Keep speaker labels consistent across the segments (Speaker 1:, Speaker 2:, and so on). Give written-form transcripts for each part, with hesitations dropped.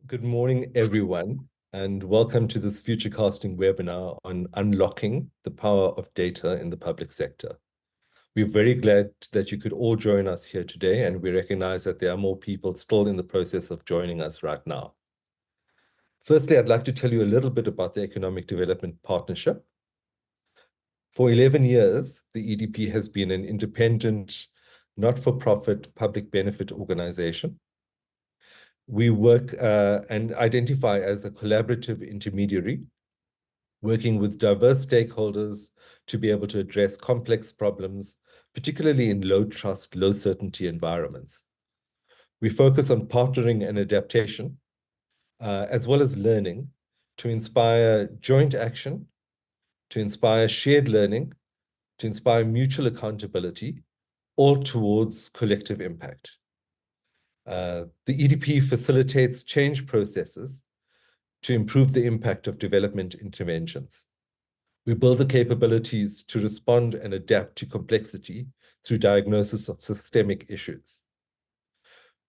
Speaker 1: Good morning, everyone, and welcome to this Futurecasting webinar on unlocking the power of data in the public sector. We're very glad that you could all join us here today, and we recognize that there are more people still in the process of joining us right now. Firstly, I'd like to tell you a little bit about the Economic Development Partnership. For 11 years, the EDP has been an independent, not-for-profit public benefit organization. We work and identify as a collaborative intermediary, working with diverse stakeholders to be able to address complex problems, particularly in low trust, low certainty environments. We focus on partnering and adaptation, as well as learning, to inspire joint action, to inspire shared learning, to inspire mutual accountability, all towards collective impact. The EDP facilitates change processes to improve the impact of development interventions. We build the capabilities to respond and adapt to complexity through diagnosis of systemic issues.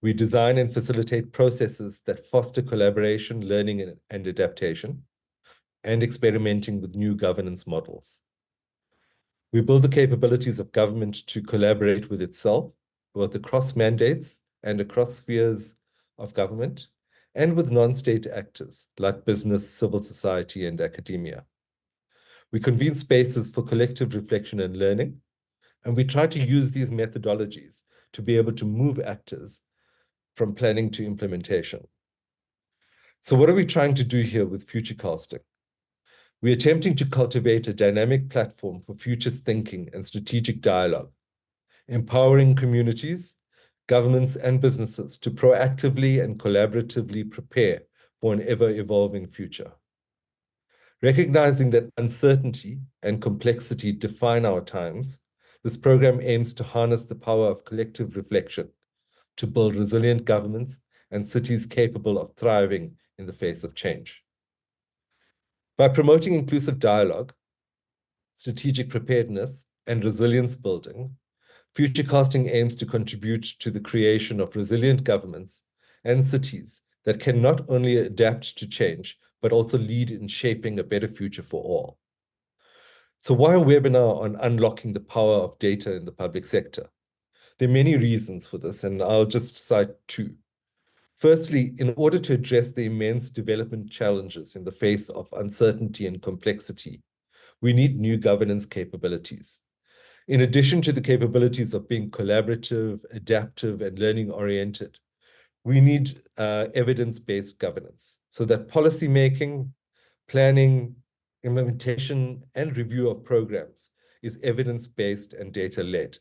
Speaker 1: We design and facilitate processes that foster collaboration, learning, and adaptation, and experimenting with new governance models. We build the capabilities of government to collaborate with itself, both across mandates and across spheres of government, and with non-state actors like business, civil society, and academia. We convene spaces for collective reflection and learning, and we try to use these methodologies to be able to move actors from planning to implementation. So what are we trying to do here with Futurecasting? We're attempting to cultivate a dynamic platform for futures thinking and strategic dialogue, empowering communities, governments, and businesses to proactively and collaboratively prepare for an ever-evolving future. Recognizing that uncertainty and complexity define our times, this program aims to harness the power of collective reflection to build resilient governments and cities capable of thriving in the face of change. By promoting inclusive dialogue, strategic preparedness, and resilience building, Futurecasting aims to contribute to the creation of resilient governments and cities that can not only adapt to change, but also lead in shaping a better future for all. So why a webinar on unlocking the power of data in the public sector? There are many reasons for this, and I'll just cite two. Firstly, in order to address the immense development challenges in the face of uncertainty and complexity, we need new governance capabilities. In addition to the capabilities of being collaborative, adaptive, and learning-oriented, we need evidence-based governance so that policymaking, planning, implementation, and review of programs is evidence-based and data-led.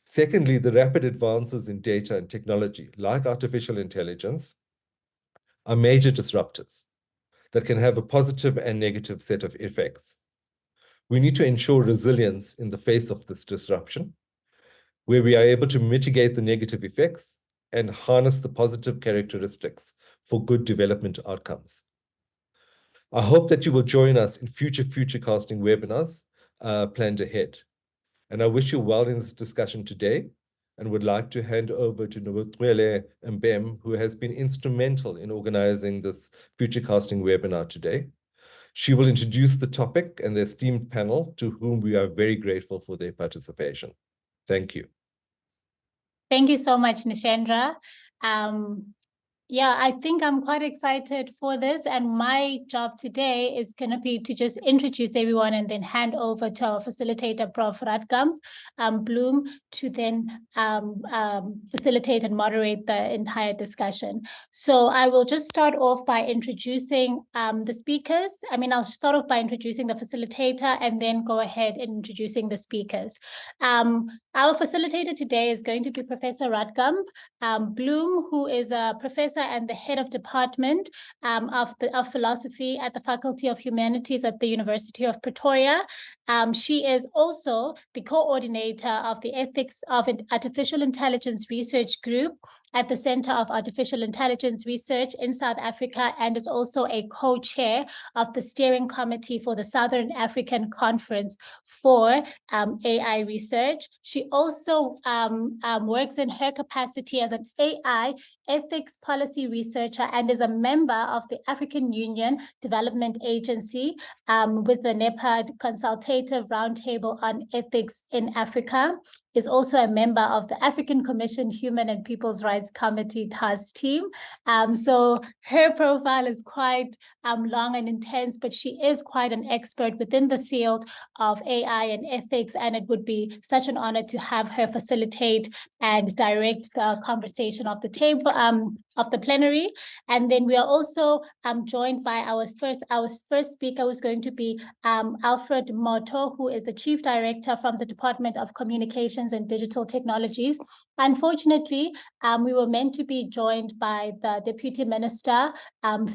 Speaker 1: Secondly, the rapid advances in data and technology, like artificial intelligence, are major disruptors that can have a positive and negative set of effects. We need to ensure resilience in the face of this disruption, where we are able to mitigate the negative effects and harness the positive characteristics for good development outcomes. I hope that you will join us in future Futurecasting webinars planned ahead. And I wish you well in this discussion today and would like to hand over to Mbatha, who has been instrumental in organizing this Futurecasting webinar today. She will introduce the topic and the esteemed panel, to whom we are very grateful for their participation. Thank you.
Speaker 2: Thank you so much, Nishendra. Yeah, I think I'm quite excited for this, and my job today is going to be to just introduce everyone and then hand over to our facilitator, Prof. Ruttkamp-Bloem, to then facilitate and moderate the entire discussion. So I will just start off by introducing the speakers. I'll start off by introducing the facilitator and then go ahead and introducing the speakers. Our facilitator today is going to be Professor Ruttkamp-Bloem, who is a professor and the head of department of philosophy at the Faculty of Humanities at the University of Pretoria. She is also the coordinator of the Ethics of Artificial Intelligence Research Group at the Center of Artificial Intelligence Research in South Africa, and is also a co-chair of the steering committee for the Southern African Conference for AI research. She also works in her capacity as an AI ethics policy researcher and is a member of the African Union Development Agency with the NEPAD Consultative Roundtable on Ethics in Africa, is also a member of the African Commission Human and People's Rights Committee task team. So her profile is quite long and intense, but she is quite an expert within the field of AI and ethics, and it would be such an honor to have her facilitate and direct the conversation of the table, of the plenary. And then we are also joined by our first speaker, who's going to be Alfred Mmoto, who is the Chief Director from the Department of Communications and Digital Technologies. Unfortunately, we were meant to be joined by the Deputy Minister,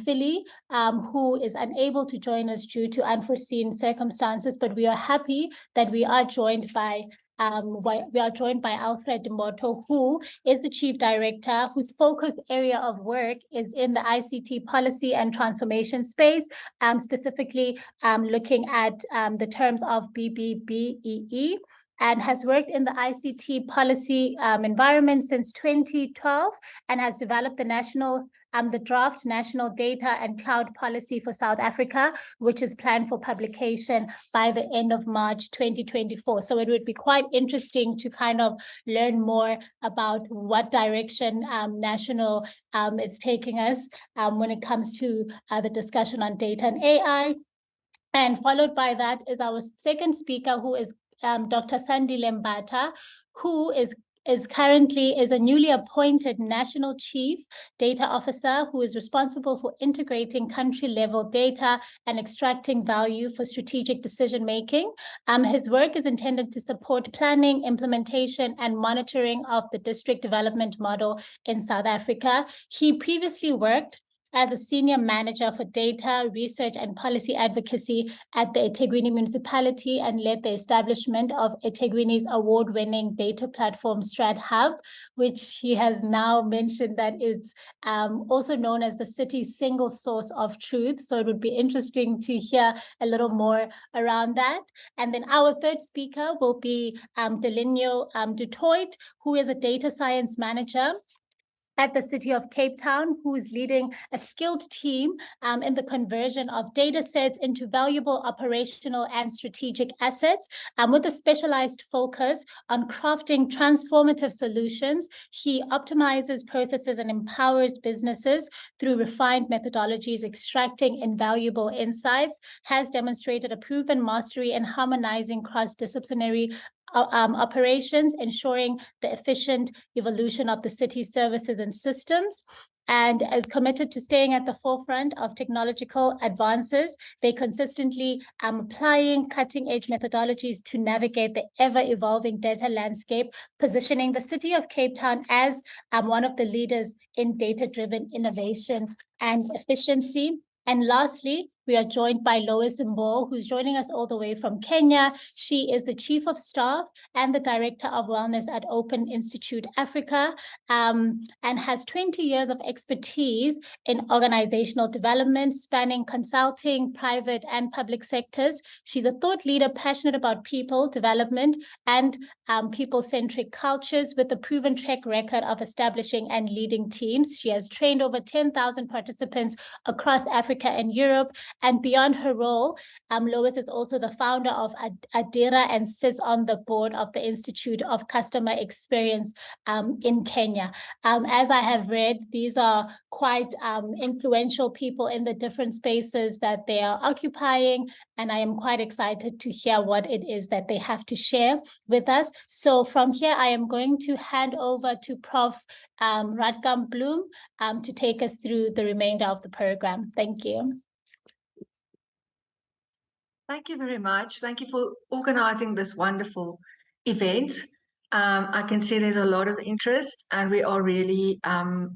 Speaker 2: Philly, who is unable to join us due to unforeseen circumstances, but we are happy that we are joined by Alfred Mmoto, who is the Chief Director, whose focus area of work is in the ICT policy and transformation space, specifically looking at the terms of BBBEE, and has worked in the ICT policy environment since 2012 and has developed the draft National Data and Cloud Policy for South Africa, which is planned for publication by the end of March 2024. So it would be quite interesting to kind of learn more about what direction National is taking us when it comes to the discussion on data and AI. And followed by that is our second speaker, who is Dr. Sandile Mbatha, who is a newly appointed National Chief Data Officer who is responsible for integrating country-level data and extracting value for strategic decision-making. His work is intended to support planning, implementation, and monitoring of the district development model in South Africa. He previously worked as a senior manager for data, research, and policy advocacy at the eThekwini municipality and led the establishment of eThekwini's award-winning data platform StratHub, which he has now mentioned that it's also known as the city's single source of truth. So it would be interesting to hear a little more around that. And then our third speaker will be Delinio du Toit, who is a data science manager at the City of Cape Town, who is leading a skilled team in the conversion of data sets into valuable operational and strategic assets with a specialized focus on crafting transformative solutions. He optimizes processes and empowers businesses through refined methodologies, extracting invaluable insights, has demonstrated a proven mastery in harmonizing cross-disciplinary operations, ensuring the efficient evolution of the city's services and systems, and is committed to staying at the forefront of technological advances. They consistently applying cutting-edge methodologies to navigate the ever-evolving data landscape, positioning the City of Cape Town as one of the leaders in data-driven innovation and efficiency. And lastly, we are joined by Lois Mbo, who's joining us all the way from Kenya. She is the Chief of Staff and the Director of Wellness at Open Institute Africa, and has 20 years of expertise in organizational development, spanning consulting, private and public sectors. She's a thought leader passionate about people development and people-centric cultures with a proven track record of establishing and leading teams. She has trained over 10,000 participants across Africa and Europe. And beyond her role, Lois is also the founder of Adira and sits on the board of the Institute of Customer Experience in Kenya. As I have read, these are quite influential people in the different spaces that they are occupying, and I am quite excited to hear what it is that they have to share with us. So from here, I am going to hand over to Prof. Ruttkamp-Bloem to take us through the remainder of the program. Thank you.
Speaker 3: Thank you very much. Thank you for organizing this wonderful event. I can see there's a lot of interest, and we are really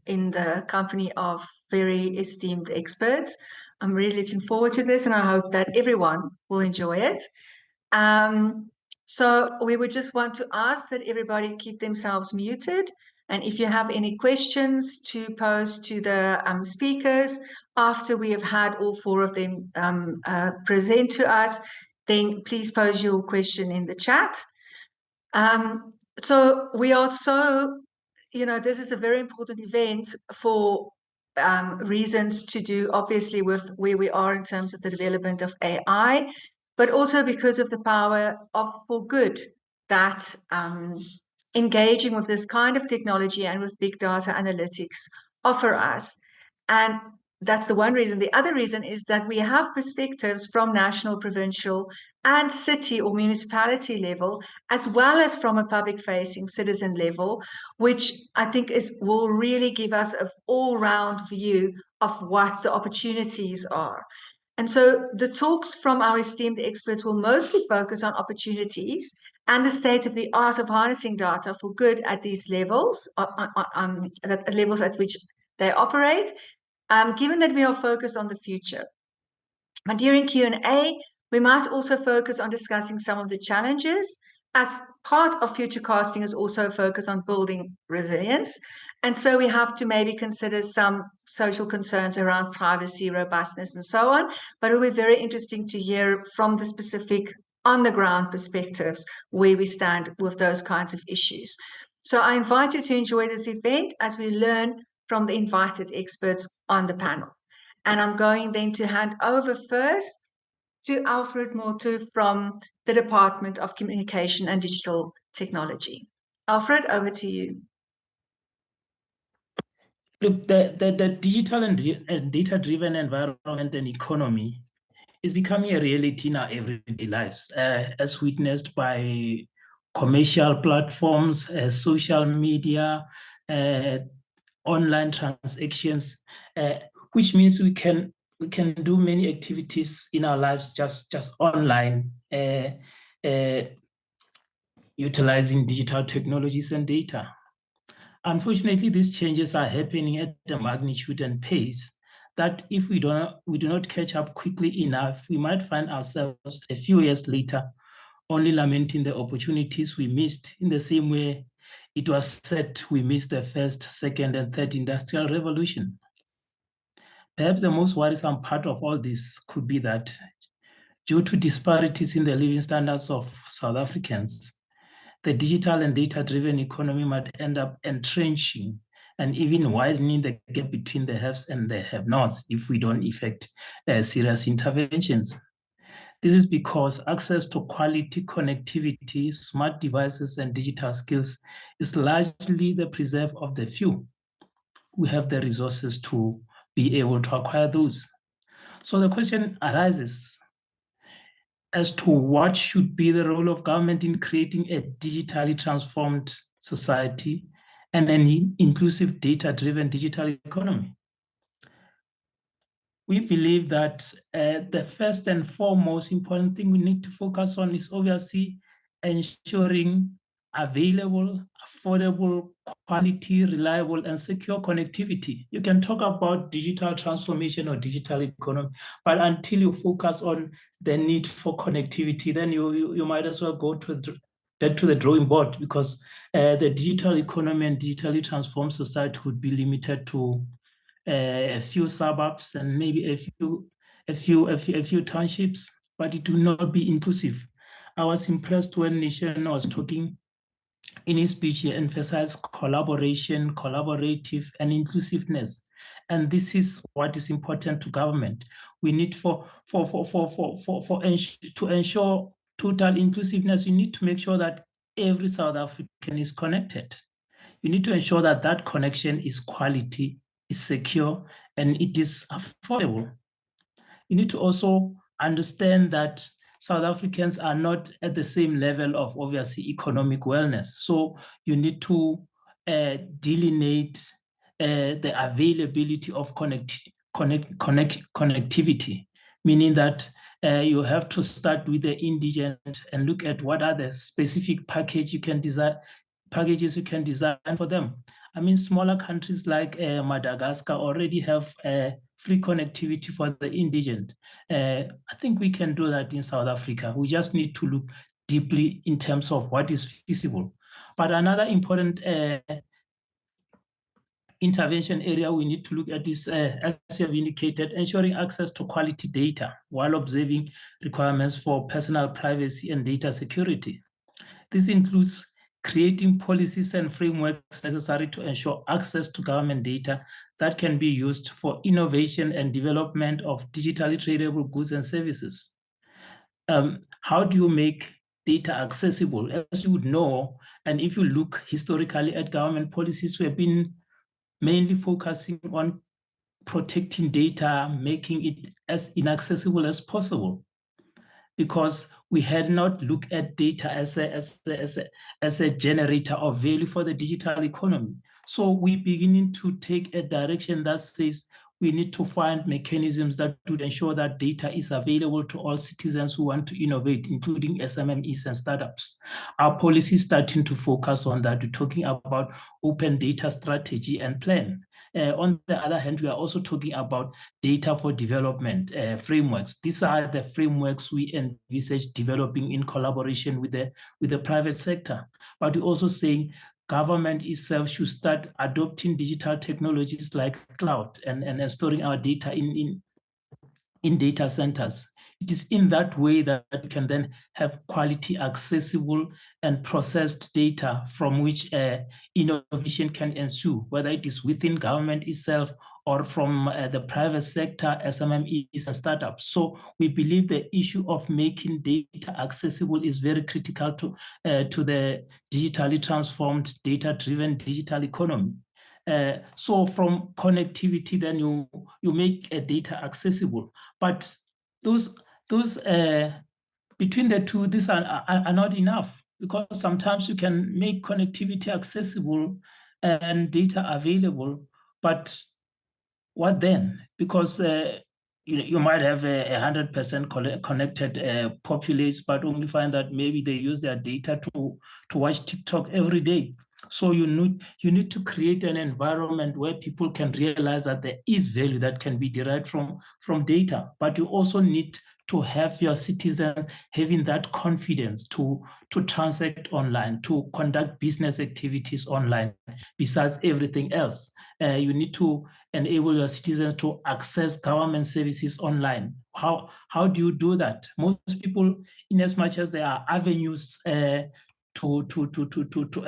Speaker 3: in the company of very esteemed experts. I'm really looking forward to this, and I hope that everyone will enjoy it. So we would just want to ask that everybody keep themselves muted And if you have any questions to pose to the speakers after we have had all four of them present to us, then please pose your question in the chat. So we are this is a very important event for reasons to do, obviously, with where we are in terms of the development of AI, but also because of the power for good that engaging with this kind of technology and with big data analytics offer us. And that's the one reason. The other reason is that we have perspectives from national, provincial, and city or municipality level, as well as from a public-facing citizen level, which I think will really give us an all-round view of what the opportunities are. And so the talks from our esteemed experts will mostly focus on opportunities and the state of the art of harnessing data for good at these levels, the levels at which they operate, given that we are focused on the future. And during Q&A, we might also focus on discussing some of the challenges, as part of Futurecasting is also focused on building resilience. And so we have to maybe consider some social concerns around privacy, robustness, and so on. But it will be very interesting to hear from the specific on-the-ground perspectives where we stand with those kinds of issues. So I invite you to enjoy this event as we learn from the invited experts on the panel. And I'm going then to hand over first to Alfred Mmoto from the Department of Communication and Digital Technology. Alfred, over to you.
Speaker 4: Look, the digital and data-driven environment and economy is becoming a reality in our everyday lives, as witnessed by commercial platforms, social media, online transactions, which means we can do many activities in our lives just online, utilizing digital technologies and data. Unfortunately, these changes are happening at a magnitude and pace that if we do not catch up quickly enough, we might find ourselves a few years later only lamenting the opportunities we missed, in the same way it was said we missed the first, second, and third industrial revolution. Perhaps the most worrisome part of all this could be that due to disparities in the living standards of South Africans, the digital and data-driven economy might end up entrenching and even widening the gap between the haves and the have-nots if we don't effect serious interventions. This is because access to quality connectivity, smart devices, and digital skills is largely the preserve of the few. We have the resources to be able to acquire those. So the question arises as to what should be the role of government in creating a digitally transformed society and an inclusive data-driven digital economy. We believe that the first and foremost important thing we need to focus on is obviously ensuring available, affordable, quality, reliable, and secure connectivity. You can talk about digital transformation or digital economy, but until you focus on the need for connectivity, then you might as well go back to the drawing board, because the digital economy and digitally transformed society would be limited to a few suburbs and maybe a few townships, but it will not be inclusive. I was impressed when Nishan was talking in his speech. He emphasized collaboration, collaborative, and inclusiveness. And this is what is important to government. We need to ensure total inclusiveness. We need to make sure that every South African is connected. You need to ensure that that connection is quality, is secure, and it is affordable. You need to also understand that South Africans are not at the same level of, obviously, economic wellness. So you need to delineate the availability of connectivity, meaning that you have to start with the indigent and look at what are the specific packages you can design for them. I mean, smaller countries like Madagascar already have free connectivity for the indigent. I think we can do that in South Africa. We just need to look deeply in terms of what is feasible. But another important intervention area we need to look at is, as you have indicated, ensuring access to quality data while observing requirements for personal privacy and data security. This includes creating policies and frameworks necessary to ensure access to government data that can be used for innovation and development of digitally tradable goods and services. How do you make data accessible? As you would know, and if you look historically at government policies, we have been mainly focusing on protecting data, making it as inaccessible as possible, because we had not looked at data as a generator of value for the digital economy. So we're beginning to take a direction that says we need to find mechanisms that would ensure that data is available to all citizens who want to innovate, including SMMEs and startups. Our policy is starting to focus on that. We're talking about open data strategy and plan. On the other hand, we are also talking about data for development frameworks. These are the frameworks we envisage developing in collaboration with the private sector. But we're also saying government itself should start adopting digital technologies like cloud and storing our data in data centers. It is in that way that we can then have quality, accessible, and processed data from which innovation can ensue, whether it is within government itself or from the private sector, SMMEs and startups. So we believe the issue of making data accessible is very critical to the digitally transformed, data-driven digital economy. So from connectivity, then you make data accessible, but those between the two, these are not enough, because sometimes you can make connectivity accessible and data available, but what then? Because you might have a 100% connected populace, but only find that maybe they use their data to watch TikTok every day. So you need to create an environment where people can realize that there is value that can be derived from data, but you also need to have your citizens having that confidence to transact online, to conduct business activities online, besides everything else. You need to enable your citizens to access government services online. How do you do that? Most people, in as much as there are avenues to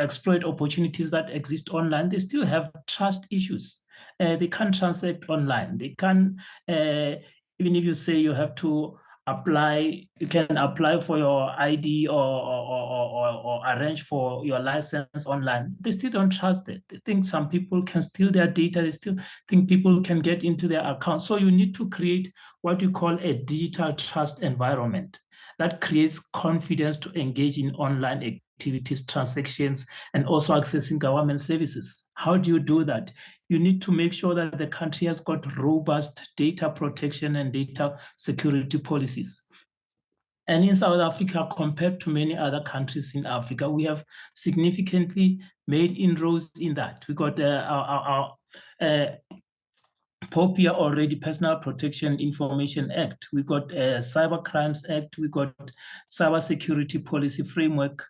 Speaker 4: exploit opportunities that exist online, they still have trust issues. They can't transact online. They can, even if you say you have to apply, you can apply for your ID or arrange for your license online. They still don't trust it. They think some people can steal their data. They still think people can get into their account. So you need to create what you call a digital trust environment that creates confidence to engage in online activities, transactions, and also accessing government services. How do you do that? You need to make sure that the country has got robust data protection and data security policies. And in South Africa, compared to many other countries in Africa, we have significantly made inroads in that. We got our POPIA already, Personal Protection Information Act. We got Cyber Crimes Act. We got Cyber Security Policy Framework.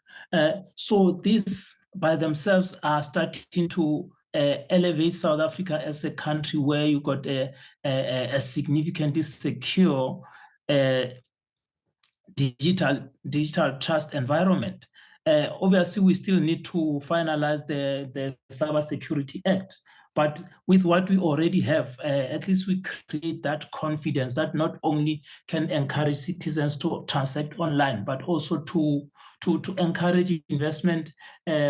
Speaker 4: So these by themselves are starting to elevate South Africa as a country where you got a significantly secure digital trust environment. Obviously, we still need to finalize the Cyber Security Act. But with what we already have, at least we create that confidence that not only can encourage citizens to transact online, but also to encourage investment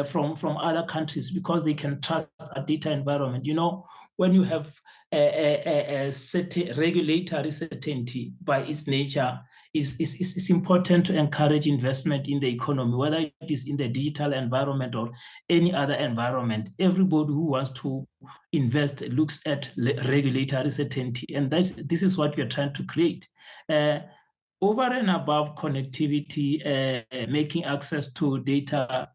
Speaker 4: from other countries, because they can trust a data environment. You know, when you have a certain regulatory certainty by its nature, it's important to encourage investment in the economy, whether it is in the digital environment or any other environment. Everybody who wants to invest looks at regulatory certainty, and this is what we are trying to create. Over and above connectivity, making access to data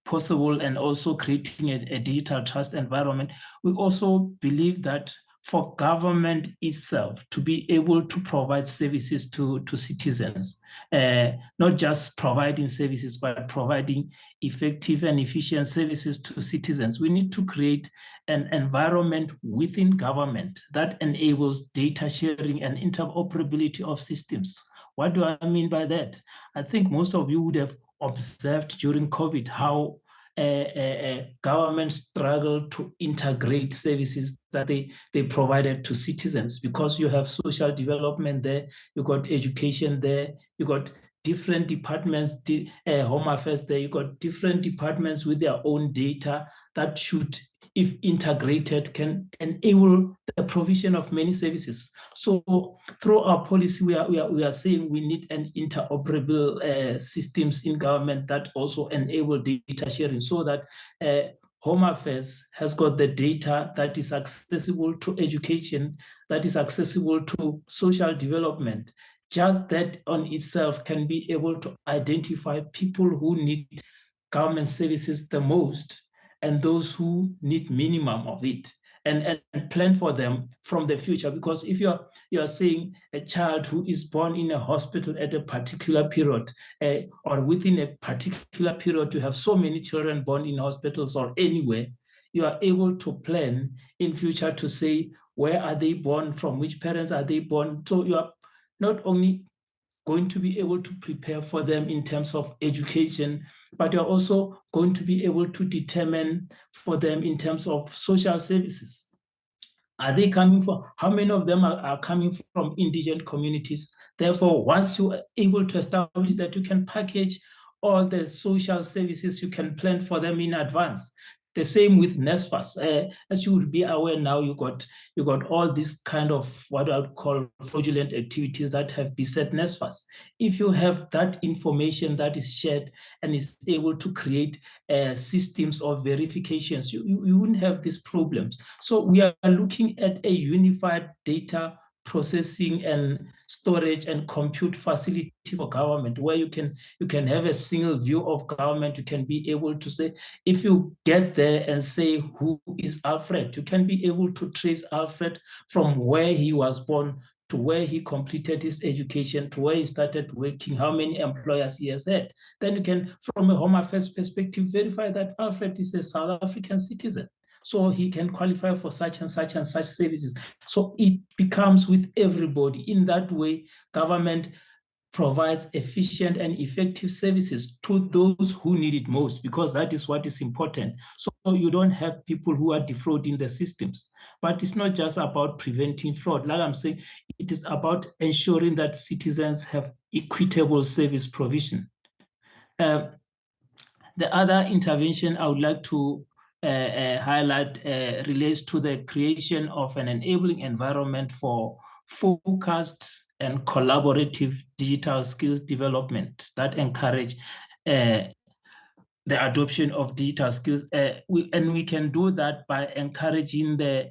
Speaker 4: possible, and also creating a digital trust environment, we also believe that for government itself to be able to provide services to citizens, not just providing services, but providing effective and efficient services to citizens. We need to create an environment within government that enables data sharing and interoperability of systems. What do I mean by that? I think most of you would have observed during COVID how government struggled to integrate services that they provided to citizens, because you have social development there, you got education there, you got different departments, home affairs there, you got different departments with their own data that should, if integrated, can enable the provision of many services. So through our policy, we are saying we need an interoperable systems in government that also enable data sharing, so that Home Affairs has got the data that is accessible to education, that is accessible to social development. Just that on itself can be able to identify people who need government services the most and those who need minimum of it, and plan for them from the future. Because if you are saying a child who is born in a hospital at a particular period, or within a particular period, you have so many children born in hospitals or anywhere, you are able to plan in future to say, where are they born, from which parents are they born? So you are not only going to be able to prepare for them in terms of education, but you're also going to be able to determine for them in terms of social services. Are they coming from, how many of them are coming from indigent communities? Therefore, once you are able to establish that, you can package all the social services, you can plan for them in advance. The same with NSFAS. As you would be aware now, you got all this kind of what I would call fraudulent activities that have beset NSFAS. If you have that information that is shared and is able to create systems of verifications, you wouldn't have these problems. So we are looking at a unified data processing and storage and compute facility for government, where you can have a single view of government. You can be able to say, if you get there and say, who is Alfred, you can be able to trace Alfred from where he was born to where he completed his education, to where he started working, how many employers he has had. Then you can, from a Home Affairs perspective, verify that Alfred is a South African citizen, so he can qualify for such and such and such services. So it becomes with everybody. In that way, government provides efficient and effective services to those who need it most, because that is what is important. So you don't have people who are defrauding the systems. But it's not just about preventing fraud. Like I'm saying, it is about ensuring that citizens have equitable service provision. The other intervention I would like to highlight relates to the creation of an enabling environment for focused and collaborative digital skills development that encourage the adoption of digital skills. We can do that by encouraging the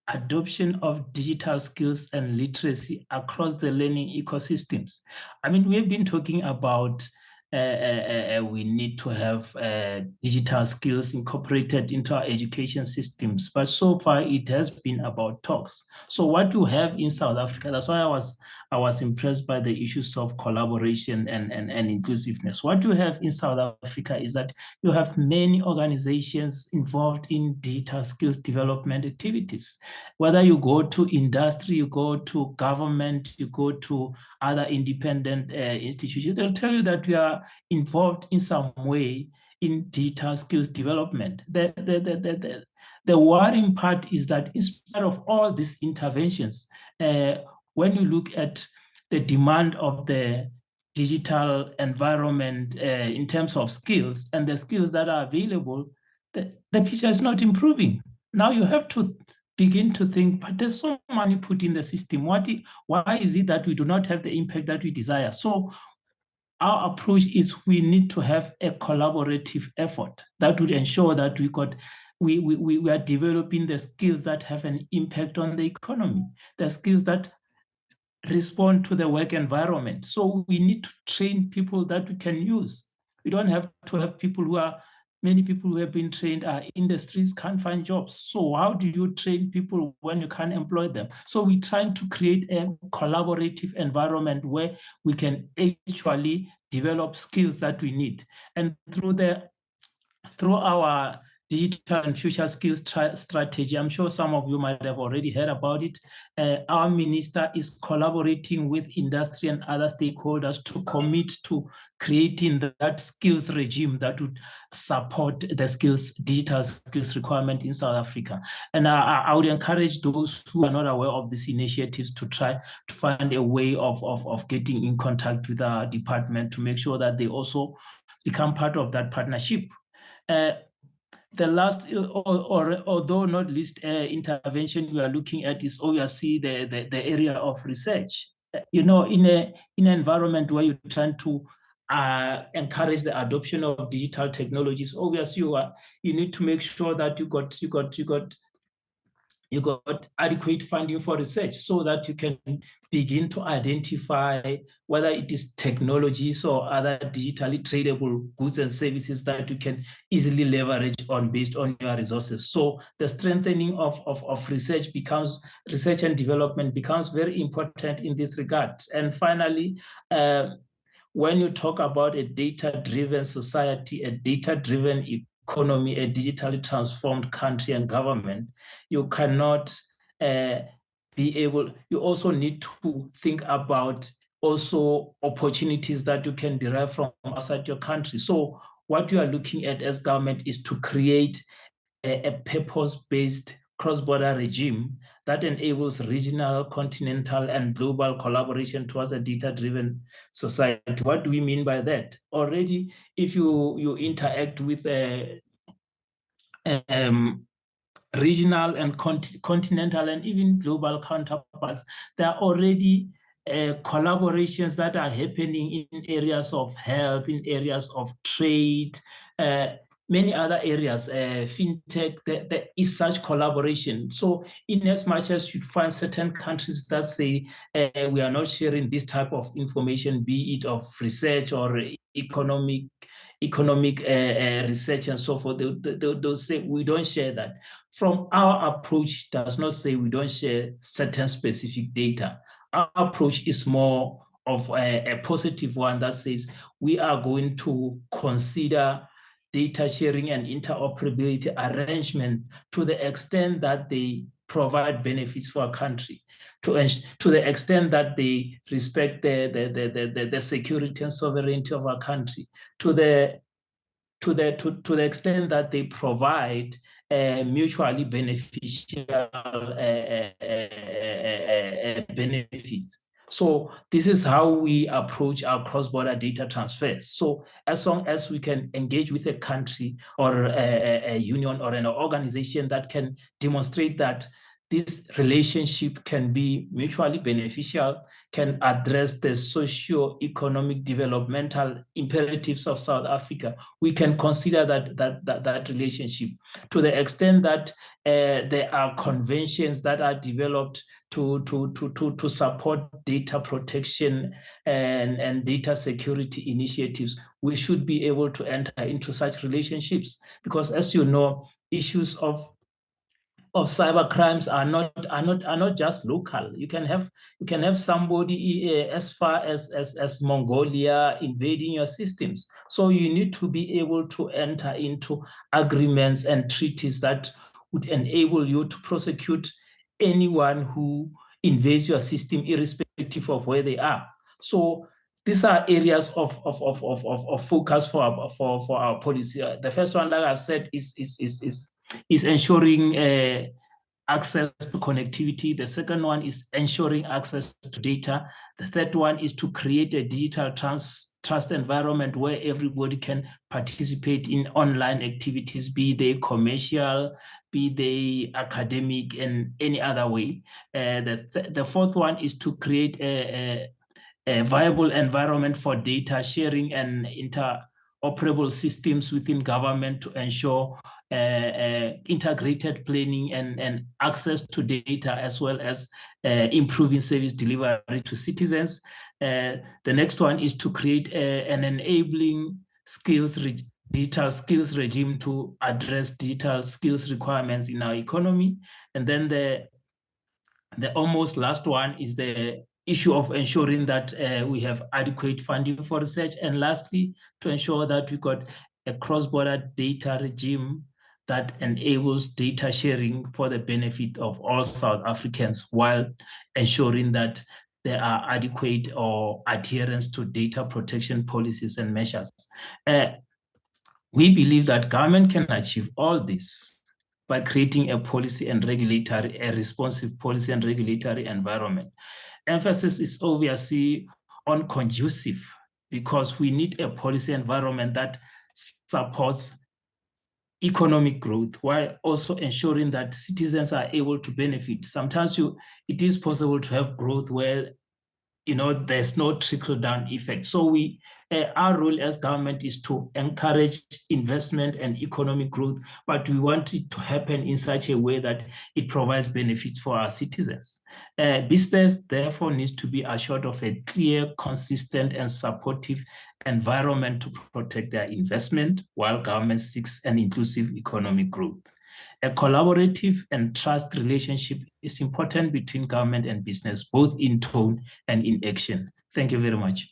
Speaker 4: adoption of digital skills and literacy across the learning ecosystems. I mean, we've been talking about we need to have digital skills incorporated into our education systems, but so far it has been about talks. So what you have in South Africa, that's why I was impressed by the issues of collaboration and inclusiveness. What you have in South Africa is that you have many organizations involved in digital skills development activities. Whether you go to industry, you go to government, you go to other independent institutions, they'll tell you that we are involved in some way in digital skills development. The worrying part is that in spite of all these interventions, when you look at the demand of the digital environment in terms of skills and the skills that are available, the picture is not improving. Now you have to begin to think, but there's so money put in the system. Why is it that we do not have the impact that we desire? So our approach is we need to have a collaborative effort that would ensure that we are developing the skills that have an impact on the economy, the skills that respond to the work environment. So we need to train people that we can use. We don't have to have people who are many people who have been trained are industries, can't find jobs. So how do you train people when you can't employ them? So we're trying to create a collaborative environment where we can actually develop skills that we need. And through our digital and future skills strategy, I'm sure some of you might have already heard about it. Our minister is collaborating with industry and other stakeholders to commit to creating that skills regime that would support the digital skills requirement in South Africa. And I would encourage those who are not aware of these initiatives to try to find a way of getting in contact with our department to make sure that they also become part of that partnership. The last, although not least, intervention we are looking at is obviously the area of research. In an environment where you're trying to encourage the adoption of digital technologies, obviously you need to make sure that you got adequate funding for research so that you can begin to identify whether it is technologies or other digitally tradable goods and services that you can easily leverage on based on your resources. So the strengthening of research and development becomes very important in this regard. And finally, when you talk about a data-driven society, a data-driven economy, a digitally transformed country and government, you cannot you also need to think about also opportunities that you can derive from outside your country. So what you are looking at as government is to create a purpose-based cross-border regime that enables regional, continental, and global collaboration towards a data-driven society. What do we mean by that? Already, if you interact with regional and continental and even global counterparts, there are already collaborations that are happening in areas of health, in areas of trade, many other areas, fintech, there is such collaboration. So in as much as you find certain countries that say we are not sharing this type of information, be it of research or economic research and so forth, they'll say we don't share that. From our approach does not say we don't share certain specific data. Our approach is more of a positive one that says we are going to consider data sharing and interoperability arrangement to the extent that they provide benefits for a country, to the extent that they respect the security and sovereignty of our country, to the extent that they provide mutually beneficial benefits. So this is how we approach our cross-border data transfers. So as long as we can engage with a country or a union or an organization that can demonstrate that this relationship can be mutually beneficial, can address the socio-economic developmental imperatives of South Africa, we can consider that relationship. To the extent that there are conventions that are developed to support data protection and data security initiatives, we should be able to enter into such relationships, because as you know, issues of cyber crimes are not just local. You can have somebody as far as Mongolia invading your systems. So you need to be able to enter into agreements and treaties that would enable you to prosecute anyone who invades your system, irrespective of where they are. So these are areas of focus for our policy. The first one, like I've said, is ensuring access to connectivity. The second one is ensuring access to data. The third one is to create a digital trust environment where everybody can participate in online activities, be they commercial, be they academic, and any other way. The fourth one is to create a viable environment for data sharing and interoperable systems within government to ensure integrated planning and access to data, as well as improving service delivery to citizens. The next one is to create an enabling skills digital skills regime to address digital skills requirements in our economy. And then the almost last one is the issue of ensuring that we have adequate funding for research. And lastly, to ensure that we got a cross-border data regime that enables data sharing for the benefit of all South Africans, while ensuring that there are adequate or adherence to data protection policies and measures. We believe that government can achieve all this by creating a responsive policy and regulatory environment. Emphasis is obviously on conducive, because we need a policy environment that supports economic growth while also ensuring that citizens are able to benefit. Sometimes it is possible to have growth where there's no trickle-down effect. So our role as government is to encourage investment and economic growth, but we want it to happen in such a way that it provides benefits for our citizens. Business, therefore, needs to be assured of a clear, consistent, and supportive environment to protect their investment, while government seeks an inclusive economic growth. A collaborative and trust relationship is important between government and business, both in tone and in action. Thank you very much.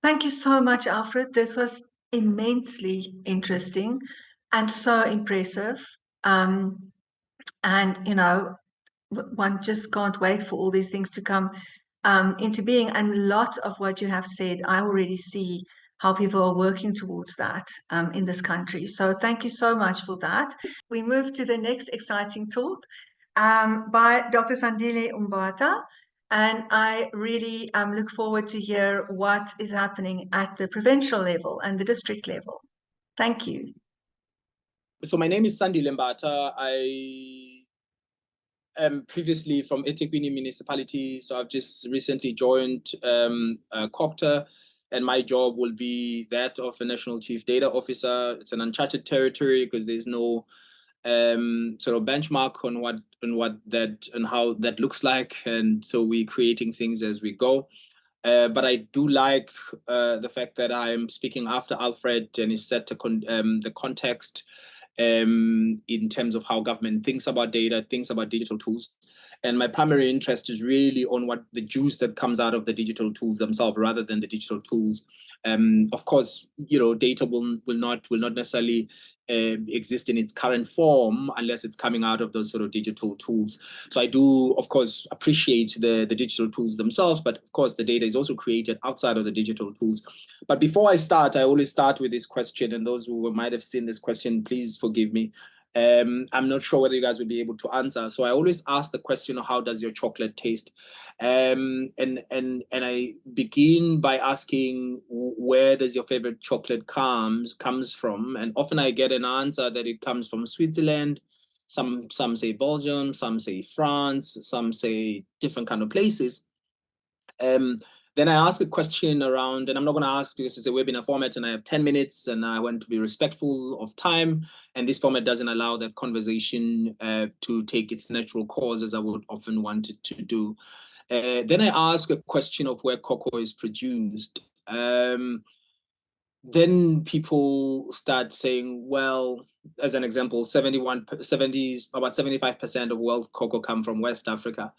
Speaker 3: Thank you so much, Alfred. This was immensely interesting and so impressive. And, one just can't wait for all these things to come into being. And a lot of what you have said, I already see how people are working towards that in this country. So thank you so much for that. We move to the next exciting talk by Dr. Sandile Mbatha. And I really look forward to hear what is happening at the provincial level and the district level. Thank you.
Speaker 5: So my name is Sandile Mbatha. I am previously from eThekwini municipality. So I've just recently joined COGTA, and my job will be that of a National Chief Data Officer. It's an uncharted territory because there's no sort of benchmark on how that looks like, and so we're creating things as we go. But I do like the fact that I'm speaking after Alfred, and he set the context in terms of how government thinks about data, thinks about digital tools. And my primary interest is really on what the juice that comes out of the digital tools themselves, rather than the digital tools. Of course, data will not necessarily exist in its current form unless it's coming out of those sort of digital tools. So I do, of course, appreciate the digital tools themselves, but of course the data is also created outside of the digital tools. But before I start, I always start with this question, and those who might have seen this question, please forgive me. I'm not sure whether you guys will be able to answer. So I always ask the question of how does your chocolate taste? And I begin by asking, where does your favorite chocolate comes from? And often I get an answer that it comes from Switzerland. Some say Belgium, some say France, some say different kind of places. Then I ask a question around, and I'm not going to ask because it's a webinar format and I have 10 minutes and I want to be respectful of time. And this format doesn't allow that conversation to take its natural course as I would often want it to do. Then I ask a question of where cocoa is produced. Then people start saying, well, as an example, about 75% of world cocoa come from West Africa.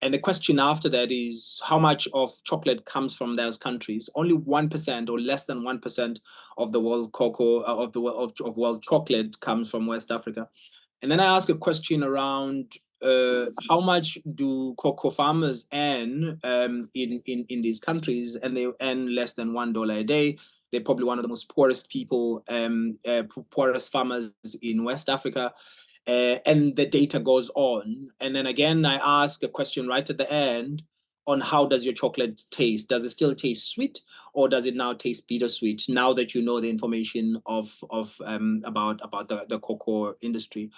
Speaker 5: And the question after that is, how much of chocolate comes from those countries? Only 1% or less than 1% of the world cocoa, of world chocolate comes from West Africa. And then I ask a question around how much do cocoa farmers earn in these countries, and they earn less than $1 a day. They're probably one of the most poorest people, poorest farmers in West Africa. And the data goes on. And then again, I ask a question right at the end on how does your chocolate taste? Does it still taste sweet, or does it now taste bittersweet now that you know the information about the cocoa industry?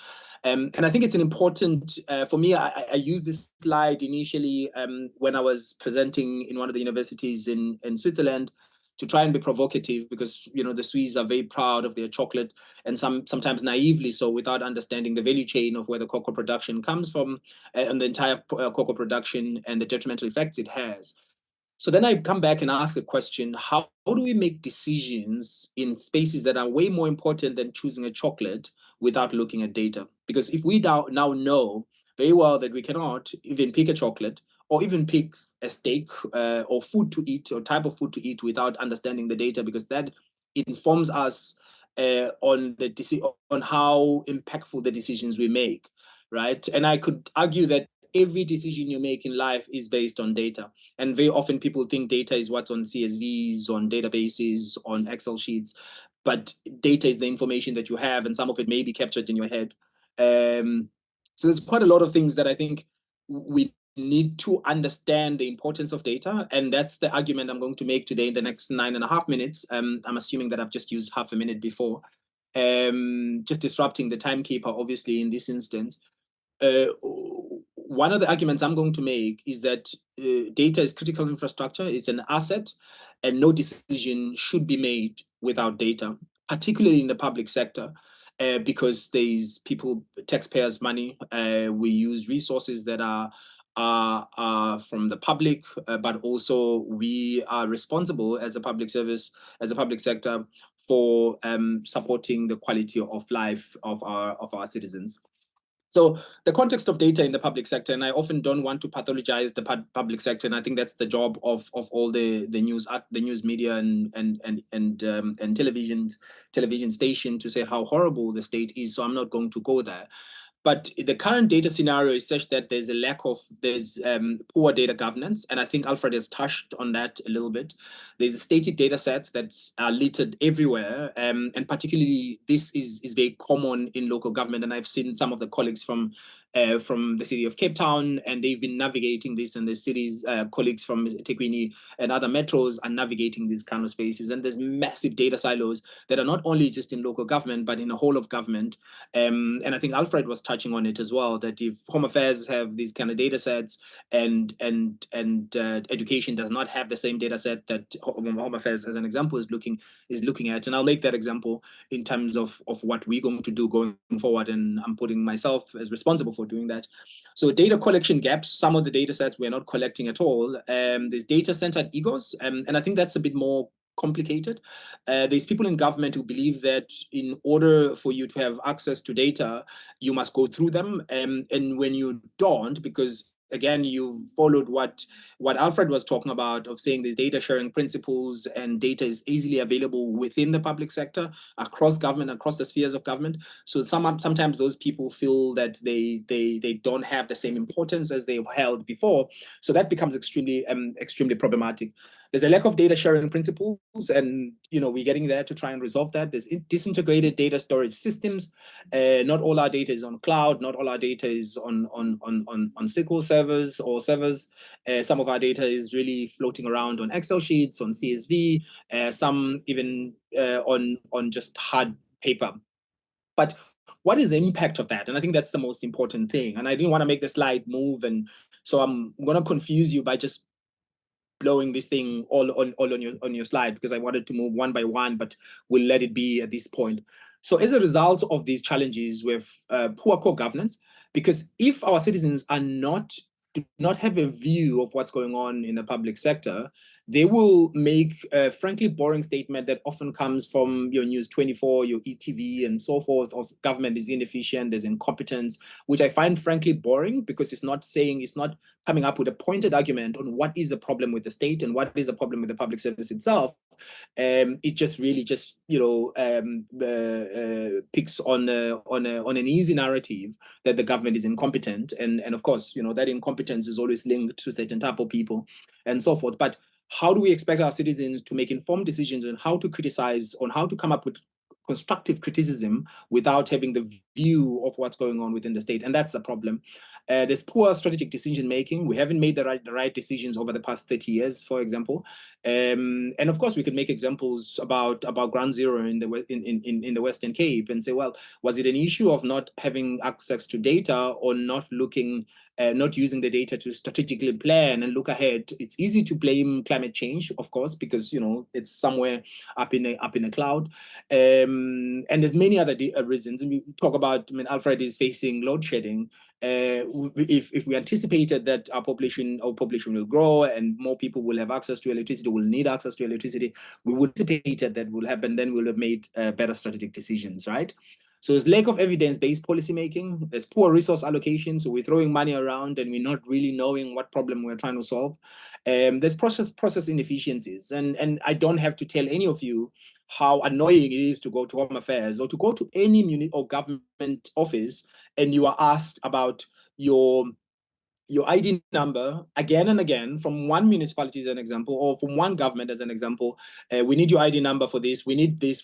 Speaker 5: And I think it's an important, for me, I used this slide initially when I was presenting in one of the universities in Switzerland, to try and be provocative, because the Swiss are very proud of their chocolate, and sometimes naively so, without understanding the value chain of where the cocoa production comes from and the entire cocoa production and the detrimental effects it has. So then I come back and ask a question, how do we make decisions in spaces that are way more important than choosing a chocolate without looking at data? Because if we now know very well that we cannot even pick a chocolate or even pick a steak or food to eat or type of food to eat without understanding the data, because that informs us on how impactful the decisions we make, right? And I could argue that every decision you make in life is based on data. And very often people think data is what's on CSVs, on databases, on Excel sheets, but data is the information that you have, and some of it may be captured in your head. So there's quite a lot of things that I think we need to understand the importance of data, and that's the argument I'm going to make today in the next 9.5 minutes. I'm assuming that I've just used half a minute before, just disrupting the timekeeper, obviously, in this instance. One of the arguments I'm going to make is that data is critical infrastructure, it's an asset, and no decision should be made without data, particularly in the public sector, because there's taxpayers' money. We use resources that are from the public, but also we are responsible as a public service, as a public sector, for supporting the quality of life of our citizens. So the context of data in the public sector, and I often don't want to pathologize the public sector, and I think that's the job of all the news media and television station to say how horrible the state is. So I'm not going to go there. But the current data scenario is such that there's poor data governance, and I think Alfred has touched on that a little bit. There's static data sets that are littered everywhere, and particularly this is very common in local government. And I've seen some of the colleagues from the city of Cape Town, and they've been navigating this, and the city's colleagues from eThekwini and other metros are navigating these kind of spaces. And there's massive data silos that are not only just in local government, but in the whole of government. And I think Alfred was touching on it as well, that if Home Affairs have these kind of data sets and education does not have the same data set that Home Affairs, as an example, is looking at. And I'll make that example in terms of what we're going to do going forward. And I'm putting myself as responsible for doing that. So data collection gaps, some of the data sets we're not collecting at all. There's data-centered egos, and I think that's a bit more complicated. There's people in government who believe that in order for you to have access to data, you must go through them. And when you don't, because again, you followed what Alfred was talking about, of saying there's data sharing principles and data is easily available within the public sector, across government, across the spheres of government. So sometimes those people feel that they don't have the same importance as they've held before. So that becomes extremely problematic. There's a lack of data sharing principles, and we're getting there to try and resolve that. There's disintegrated data storage systems. Not all our data is on cloud. Not all our data is on SQL servers or servers. Some of our data is really floating around on Excel sheets, on CSV. Some even on just hard paper. But what is the impact of that? And I think that's the most important thing. And I didn't want to make the slide move, and so I'm going to confuse you by just blowing this thing all on your slide, because I wanted to move one by one, but we'll let it be at this point. So as a result of these challenges with poor core governance, because if our citizens do not have a view of what's going on in the public sector, they will make a frankly boring statement that often comes from your News 24, your ETV, and so forth, of government is inefficient, there's incompetence, which I find frankly boring, because it's not coming up with a pointed argument on what is the problem with the state and what is the problem with the public service itself. It just really picks on an easy narrative that the government is incompetent, and of course that incompetence is always linked to certain type of people and so forth. But how do we expect our citizens to make informed decisions on how to criticize, on how to come up with constructive criticism without having the view of what's going on within the state? And that's the problem. There's poor strategic decision making. We haven't made the right decisions over the past 30 years, for example. And of course, we could make examples about Ground Zero in the Western Cape and say, well, was it an issue of not having access to data or not looking not using the data to strategically plan and look ahead. It's easy to blame climate change, of course, because it's somewhere up in a cloud, and there's many other reasons. And we talk about, Alfred is facing load shedding. If we anticipated that our population will grow and more people will have access to electricity, will need access to electricity, we would anticipate that will happen, then we'll have made better strategic decisions, right? So there's lack of evidence-based policymaking, there's poor resource allocation, so we're throwing money around and we're not really knowing what problem we're trying to solve. There's process inefficiencies, and I don't have to tell any of you how annoying it is to go to Home Affairs or to go to any unit or government office and you are asked about your ID number again and again from one municipality as an example, or from one government as an example. We need your ID number for this, we need this,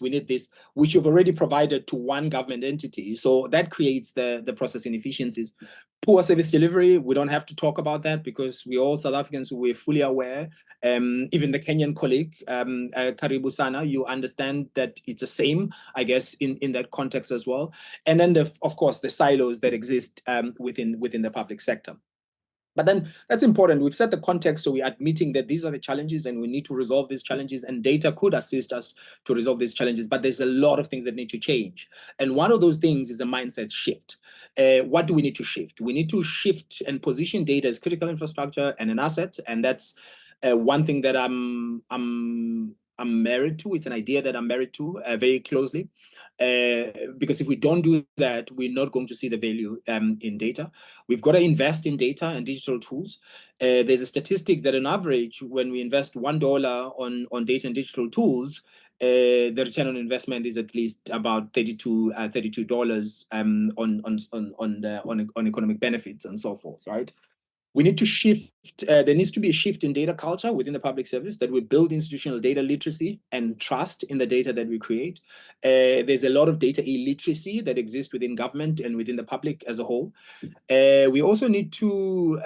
Speaker 5: which you've already provided to one government entity. So that creates the process inefficiencies. Poor service delivery, we don't have to talk about that because we're all South Africans, we're fully aware. Even the Kenyan colleague, Karibu Sana, you understand that it's the same, I guess, in that context as well. And then, of course, the silos that exist within the public sector. But then that's important. We've set the context, so we're admitting that these are the challenges and we need to resolve these challenges, and data could assist us to resolve these challenges, but there's a lot of things that need to change. And one of those things is a mindset shift. What do we need to shift? We need to shift and position data as critical infrastructure and an asset, and that's one thing that I'm married to. It's an idea that I'm married to very closely. Because if we don't do that, we're not going to see the value in data. We've got to invest in data and digital tools. There's a statistic that on average, when we invest $1 on data and digital tools, the return on investment is at least about $32 on economic benefits and so forth, right? We need to shift, there needs to be a shift in data culture within the public service, that we build institutional data literacy and trust in the data that we create. There's a lot of data illiteracy that exists within government and within the public as a whole. We also need to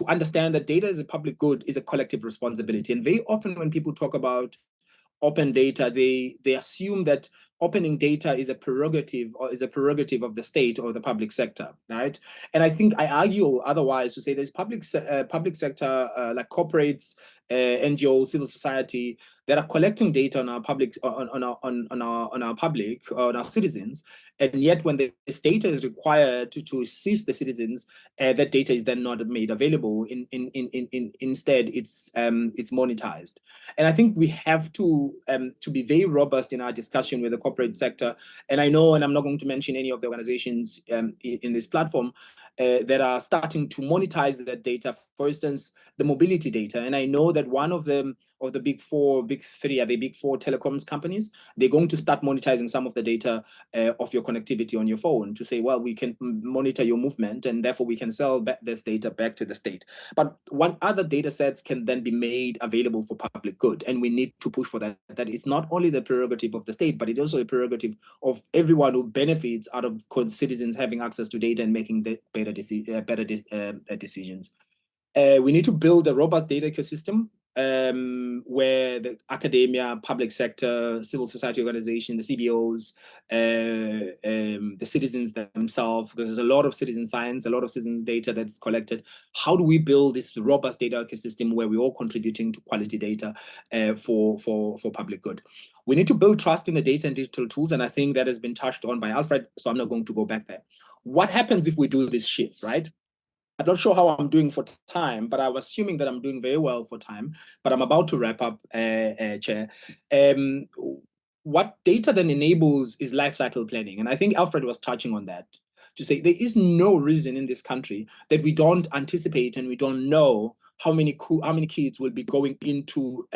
Speaker 5: understand that data as a public good is a collective responsibility. And very often when people talk about open data, they assume that opening data is a prerogative of the state or the public sector, right? And I think I argue otherwise to say there's public sector like corporates, NGOs, civil society that are collecting data on our public, on our citizens, and yet when this data is required to assist the citizens, that data is then not made available. Instead, it's monetized. And I think we have to be very robust in our discussion with the corporate sector. And I know, and I'm not going to mention any of the organizations in this platform that are starting to monetize that data. For instance, the mobility data. And I know that one of the big four telecoms companies, they're going to start monetizing some of the data of your connectivity on your phone to say, well, we can monitor your movement and therefore we can sell this data back to the state. But what other data sets can then be made available for public good? And we need to push for that. That it's not only the prerogative of the state, but it's also a prerogative of everyone who benefits out of citizens having access to data and making better decisions. We need to build a robust data ecosystem where the academia, public sector, civil society organization, the CBOs, the citizens themselves, because there's a lot of citizen science, a lot of citizens data that's collected. How do we build this robust data ecosystem where we're all contributing to quality data for public good? We need to build trust in the data and digital tools, and I think that has been touched on by Alfred, so I'm not going to go back there. What happens if we do this shift, right? I'm not sure how I'm doing for time, but I'm assuming that I'm doing very well for time, but I'm about to wrap up, Chair. What data then enables is life cycle planning. And I think Alfred was touching on that, to say there is no reason in this country that we don't anticipate and we don't know how many kids will be going into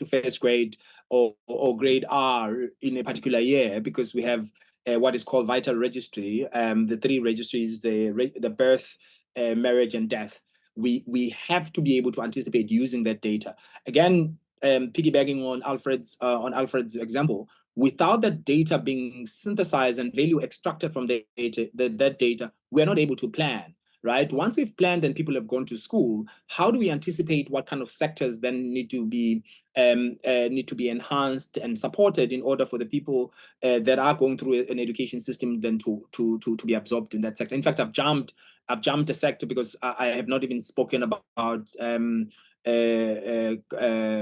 Speaker 5: first grade or grade R in a particular year, because we have what is called vital registry, the three registries, the birth, marriage and death. We have to be able to anticipate using that data. Again, piggybacking on Alfred's example, without that data being synthesized and value extracted from the data, that data, we're not able to plan, right? Once we've planned and people have gone to school, how do we anticipate what kind of sectors then need to be enhanced and supported in order for the people that are going through an education system then to be absorbed in that sector? In fact, I've jumped I've jumped a sector because I have not even spoken about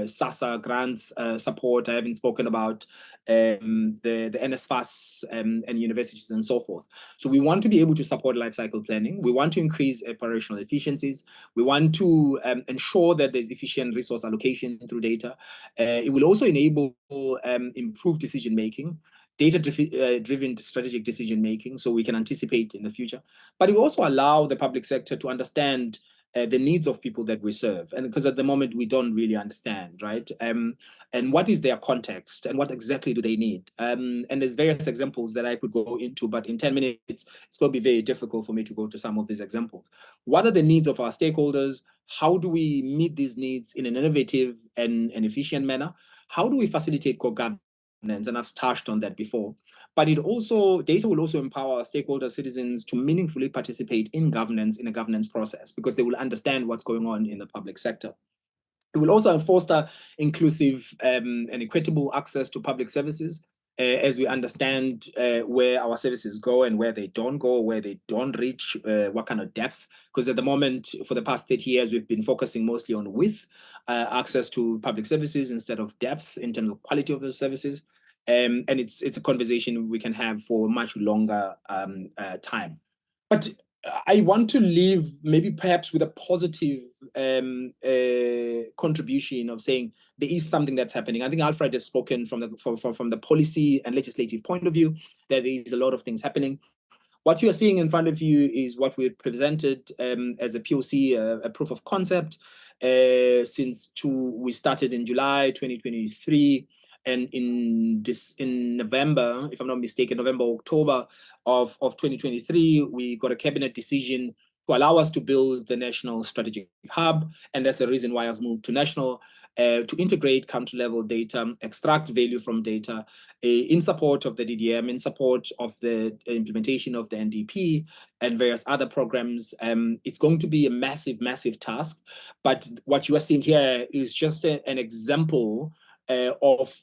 Speaker 5: SASSA grants support. I haven't spoken about the NSFAS and universities and so forth. So we want to be able to support life cycle planning. We want to increase operational efficiencies. We want to ensure that there's efficient resource allocation through data. It will also enable improved decision making, data-driven strategic decision-making, so we can anticipate in the future. But it will also allow the public sector to understand the needs of people that we serve. And because at the moment, we don't really understand, right? And what is their context and what exactly do they need? And there's various examples that I could go into, but in 10 minutes, it's going to be very difficult for me to go to some of these examples. What are the needs of our stakeholders? How do we meet these needs in an innovative and efficient manner? How do we facilitate co-governance? And I've touched on that before. But data will also empower stakeholder citizens to meaningfully participate in governance, in a governance process, because they will understand what's going on in the public sector. It will also foster inclusive and equitable access to public services, as we understand where our services go and where they don't go, where they don't reach, what kind of depth. Because at the moment, for the past 30 years, we've been focusing mostly on width, access to public services instead of depth in terms of quality of those services. And it's a conversation we can have for much longer time. But I want to leave maybe perhaps with a positive contribution of saying there is something that's happening. I think Alfred has spoken from the policy and legislative point of view that there is a lot of things happening. What you are seeing in front of you is what we presented as a POC, a proof of concept, since we started in July 2023. And in November, if I'm not mistaken, October of 2023, we got a cabinet decision to allow us to build the National Strategic Hub. And that's the reason why I've moved to national, to integrate country-level data, extract value from data, in support of the DDM, in support of the implementation of the NDP and various other programs. It's going to be a massive, massive task. But what you are seeing here is just an example of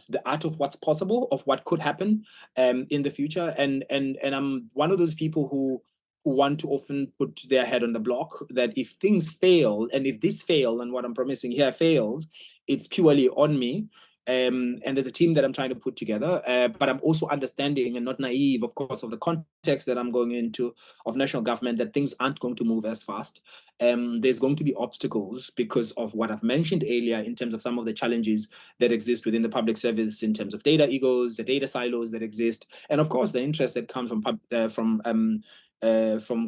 Speaker 5: the art of what's possible, of what could happen in the future. And I'm one of those people who want to often put their head on the block, that if things fail, and if this fail, and what I'm promising here fails, it's purely on me. And there's a team that I'm trying to put together, but I'm also understanding and not naive, of course, of the context that I'm going into of national government, that things aren't going to move as fast. There's going to be obstacles because of what I've mentioned earlier in terms of some of the challenges that exist within the public service in terms of data egos, the data silos that exist, and of course the interest that comes from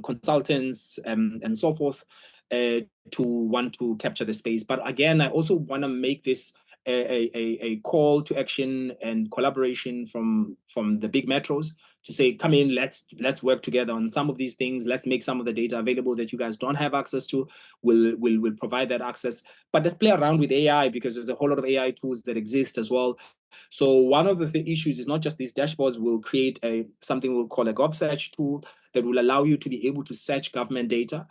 Speaker 5: consultants and so forth to want to capture the space. But again, I also want to make this a call to action and collaboration from the big metros to say, come in, let's work together on some of these things. Let's make some of the data available that you guys don't have access to. We'll provide that access. But let's play around with AI, because there's a whole lot of AI tools that exist as well. So one of the issues is not just these dashboards. We'll create something we'll call a GovSearch tool that will allow you to be able to search government data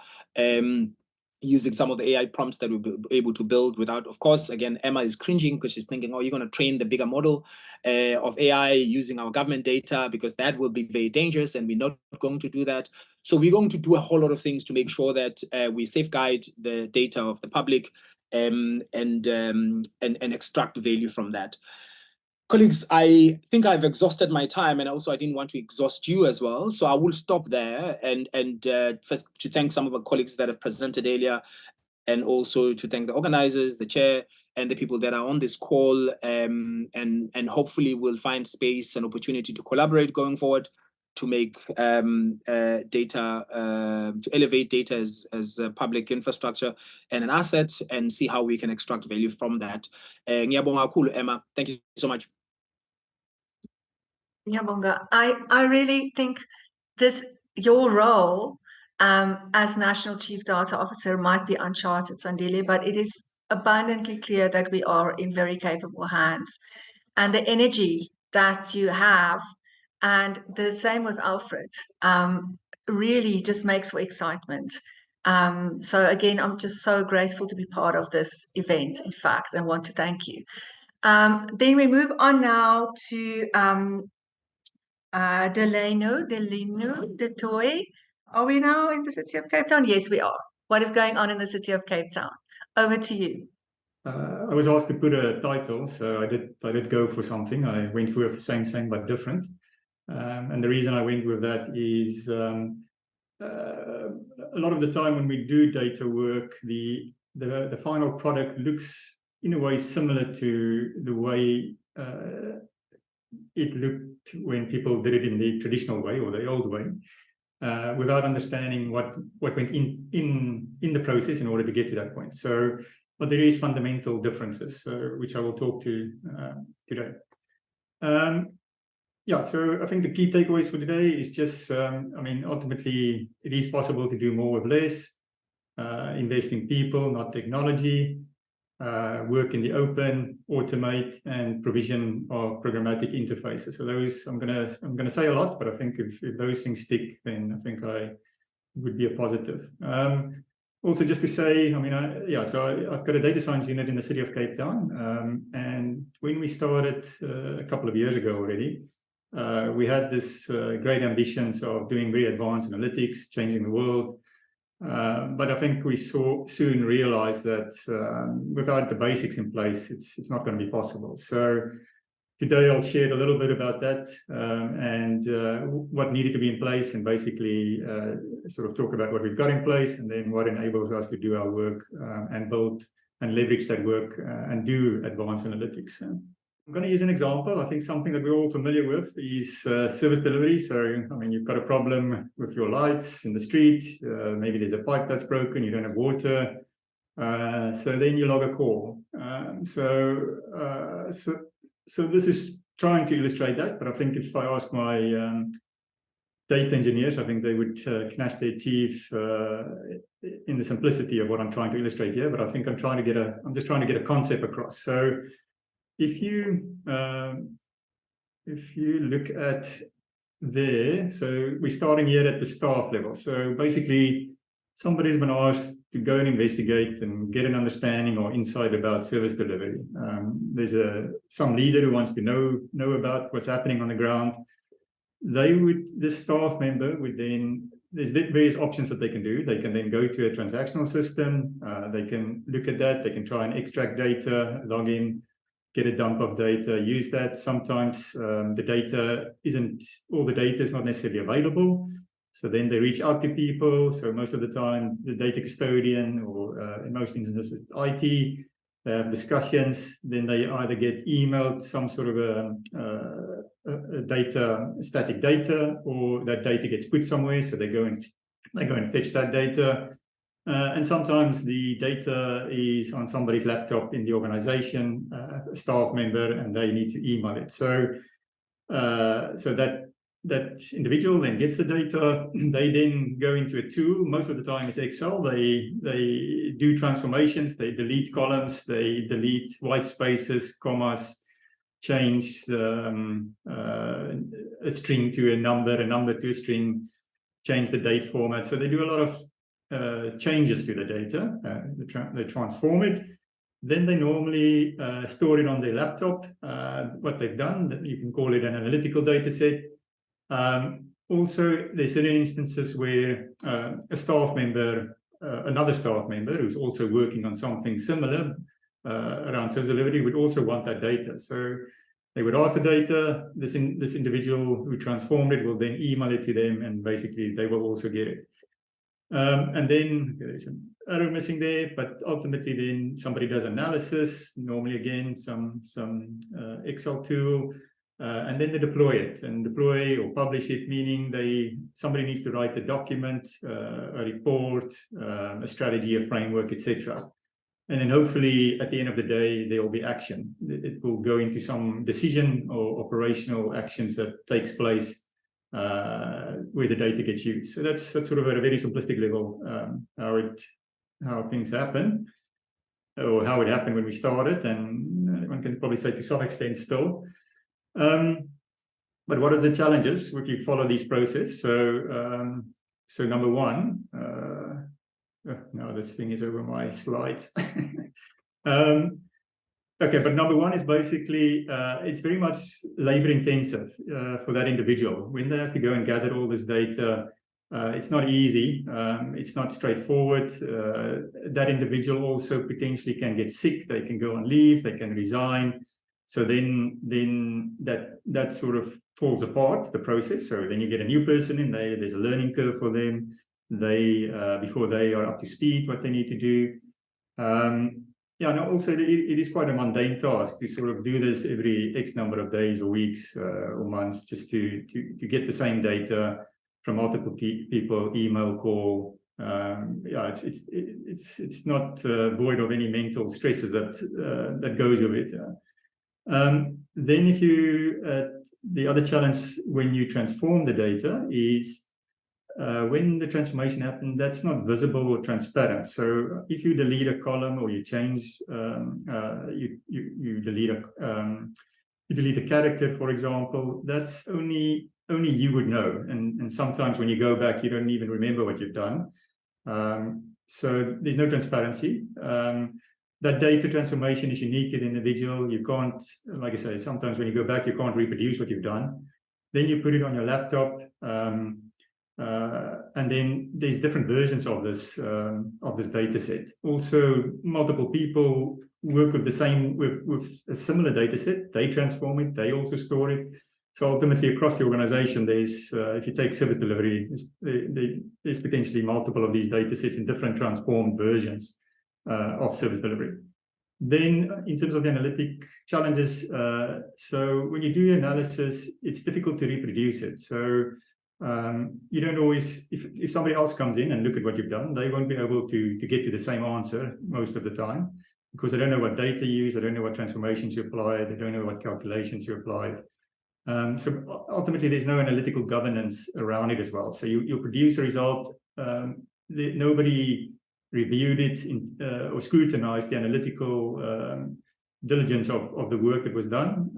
Speaker 5: using some of the AI prompts that we'll be able to build without, of course, again, Emma is cringing because she's thinking, oh, you're going to train the bigger model of AI using our government data, because that will be very dangerous, and we're not going to do that. So we're going to do a whole lot of things to make sure that we safeguard the data of the public and extract value from that. Colleagues, I think I've exhausted my time, and also I didn't want to exhaust you as well. So I will stop there and first to thank some of the colleagues that have presented earlier, and also to thank the organizers, the chair, and the people that are on this call. And hopefully we'll find space and opportunity to collaborate going forward to make data, to elevate data as a public infrastructure and an asset, and see how we can extract value from that. Emma, thank you so much.
Speaker 3: Ngiyabonga. I really think your role as National Chief Data Officer might be uncharted, Sandile, but it is abundantly clear that we are in very capable hands. And the energy that you have, and the same with Alfred, really just makes for excitement. So again, I'm just so grateful to be part of this event, in fact, and want to thank you. Then we move on now to Delano DeToy Are we now in the city of Cape Town? Yes, we are. What is going on in the city of Cape Town? Over to you.
Speaker 6: I was asked to put a title, so I did go for something. I went for same but different. And the reason I went with that is a lot of the time when we do data work, the final product looks in a way similar to the way it looked when people did it in the traditional way or the old way, without understanding what went in the process in order to get to that point. So, but there is fundamental differences, which I will talk to today. Yeah, so I think the key takeaways for today is just, I mean, ultimately, it is possible to do more with less, invest in people, not technology, work in the open, automate, and provision of programmatic interfaces. So those, I'm gonna say a lot, but I think if those things stick, then I think it would be a positive. Also, just to say, I mean, I've got a data science unit in the city of Cape Town, and when we started a couple of years ago already, we had this great ambitions of doing very advanced analytics, changing the world. But I think we soon realized that without the basics in place, it's not going to be possible. So today I'll share a little bit about that and what needed to be in place, and basically sort of talk about what we've got in place and then what enables us to do our work and build and leverage that work and do advanced analytics. I'm going to use an example. I think something that we're all familiar with is service delivery. So, I mean, you've got a problem with your lights in the street. Maybe there's a pipe that's broken. You don't have water. So then you log a call. So this is trying to illustrate that. But I think if I ask my data engineers, I think they would gnash their teeth in the simplicity of what I'm trying to illustrate here. But I think I'm just trying to get a concept across. So if you look at there, so we're starting here at the staff level. So basically, somebody's been asked to go and investigate and get an understanding or insight about service delivery. There's some leader who wants to know about what's happening on the ground. This staff member would then, there's various options that they can do. They can then go to a transactional system. They can look at that. They can try and extract data, log in, get a dump of data, use that. Sometimes all the data is not necessarily available. So then they reach out to people. So most of the time, the data custodian, or in most instances, it's IT. They have discussions. Then they either get emailed some sort of static data, or that data gets put somewhere. So they go and fetch that data. And sometimes the data is on somebody's laptop in the organization, a staff member, and they need to email it. So that individual then gets the data. They then go into a tool. Most of the time it's Excel. They do transformations. They delete columns. They delete white spaces, commas, change a string to a number to a string, change the date format. So they do a lot of changes to the data. They transform it. Then they normally store it on their laptop. What they've done, you can call it an analytical data set. Also, there's certain instances where another staff member who's also working on something similar around service delivery would also want that data. So they would ask the data. This individual who transformed it will then email it to them, and basically they will also get it. And then there's an arrow missing there, but ultimately then somebody does analysis, normally again some Excel tool, and then they deploy it and deploy or publish it, meaning somebody needs to write a document, a report, a strategy, a framework, etc. And then hopefully at the end of the day there will be action. It will go into some decision or operational actions that takes place where the data gets used. So that's sort of at a very simplistic level how things happen, or how it happened when we started, and one can probably say to some extent still. But what are the challenges if you follow these processes? So number one, now this thing is over my slides. Okay, but number one is basically, it's very much labor intensive for that individual. When they have to go and gather all this data, It's not easy. It's not straightforward. That individual also potentially can get sick. They can go on leave. They can resign. So then that sort of falls apart, the process. So then you get a new person in there. There's a learning curve for them. Before they are up to speed, what they need to do. Yeah, and also it is quite a mundane task to sort of do this every X number of days or weeks or months, just to get the same data from multiple people, email, call. Yeah, it's not void of any mental stresses that goes with it. Then if the other challenge when you transform the data is when the transformation happens, that's not visible or transparent. So if you delete a column or you change, you delete a character, for example, that's only you would know. And sometimes when you go back, you don't even remember what you've done. So there's no transparency. That data transformation is unique to the individual. You can't, like I say, sometimes when you go back, you can't reproduce what you've done. Then you put it on your laptop. And then there's different versions of this data set. Also, multiple people work with with a similar data set. They transform it. They also store it. So ultimately, across the organization, there's if you take service delivery, there's potentially multiple of these data sets in different transformed versions of service delivery. Then, in terms of the analytic challenges, so when you do analysis, it's difficult to reproduce it. So you don't always, if somebody else comes in and look at what you've done, they won't be able to get to the same answer most of the time, because they don't know what data you use, they don't know what transformations you applied, they don't know what calculations you applied. So ultimately, there's no analytical governance around it as well. So you'll produce a result, nobody reviewed it or scrutinized the analytical diligence of the work that was done.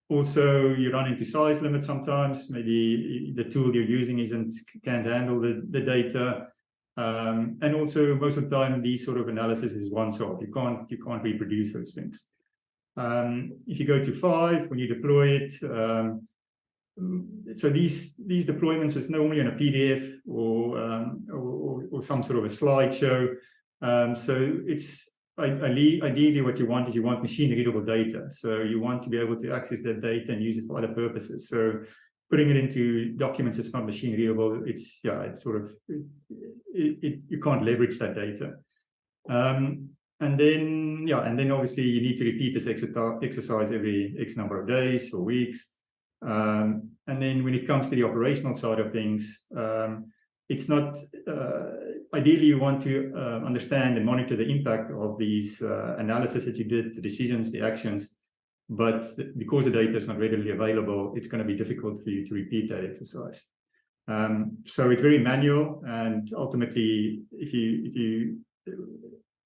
Speaker 6: Also, you run into size limits sometimes. Maybe the tool you're using can't handle the data. And also, most of the time, these sort of analysis is once-off. You can't reproduce those things. If you go to 5, when you deploy it, so these deployments is normally in a PDF or some sort of a slideshow. So it's ideally what you want is machine readable data. So you want to be able to access that data and use it for other purposes. So putting it into documents that's not machine readable, it's sort of you can't leverage that data. And then obviously you need to repeat this exercise every X number of days or weeks. And then when it comes to the operational side of things, it's not ideally you want to understand and monitor the impact of these analysis that you did, the decisions, the actions, but because the data is not readily available, it's going to be difficult for you to repeat that exercise. So it's very manual, and ultimately,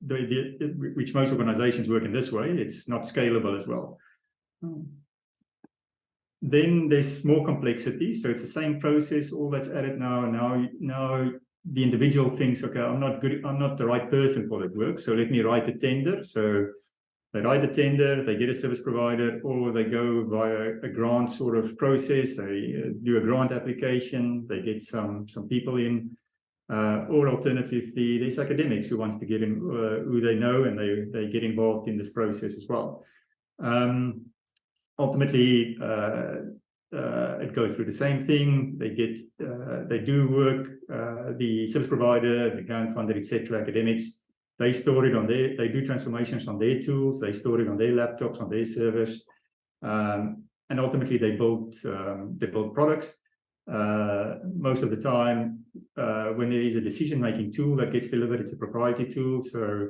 Speaker 6: which most organizations work in this way, it's not scalable as well. Then there's more complexity. So it's the same process, all that's added now the individual thinks, okay, I'm not the right person for that work, so let me write a tender. So they write a tender, they get a service provider, or they go via a grant sort of process. They do a grant application, they get some people in, or alternatively, there's academics who wants to get in, who they know, and they get involved in this process as well. Ultimately, it goes through the same thing. They do work, the service provider, the grant funder, etc., academics, they store it they do transformations on their tools, they store it on their laptops, on their servers, and ultimately they build products. Most of the time, when there is a decision-making tool that gets delivered, it's a proprietary tool. So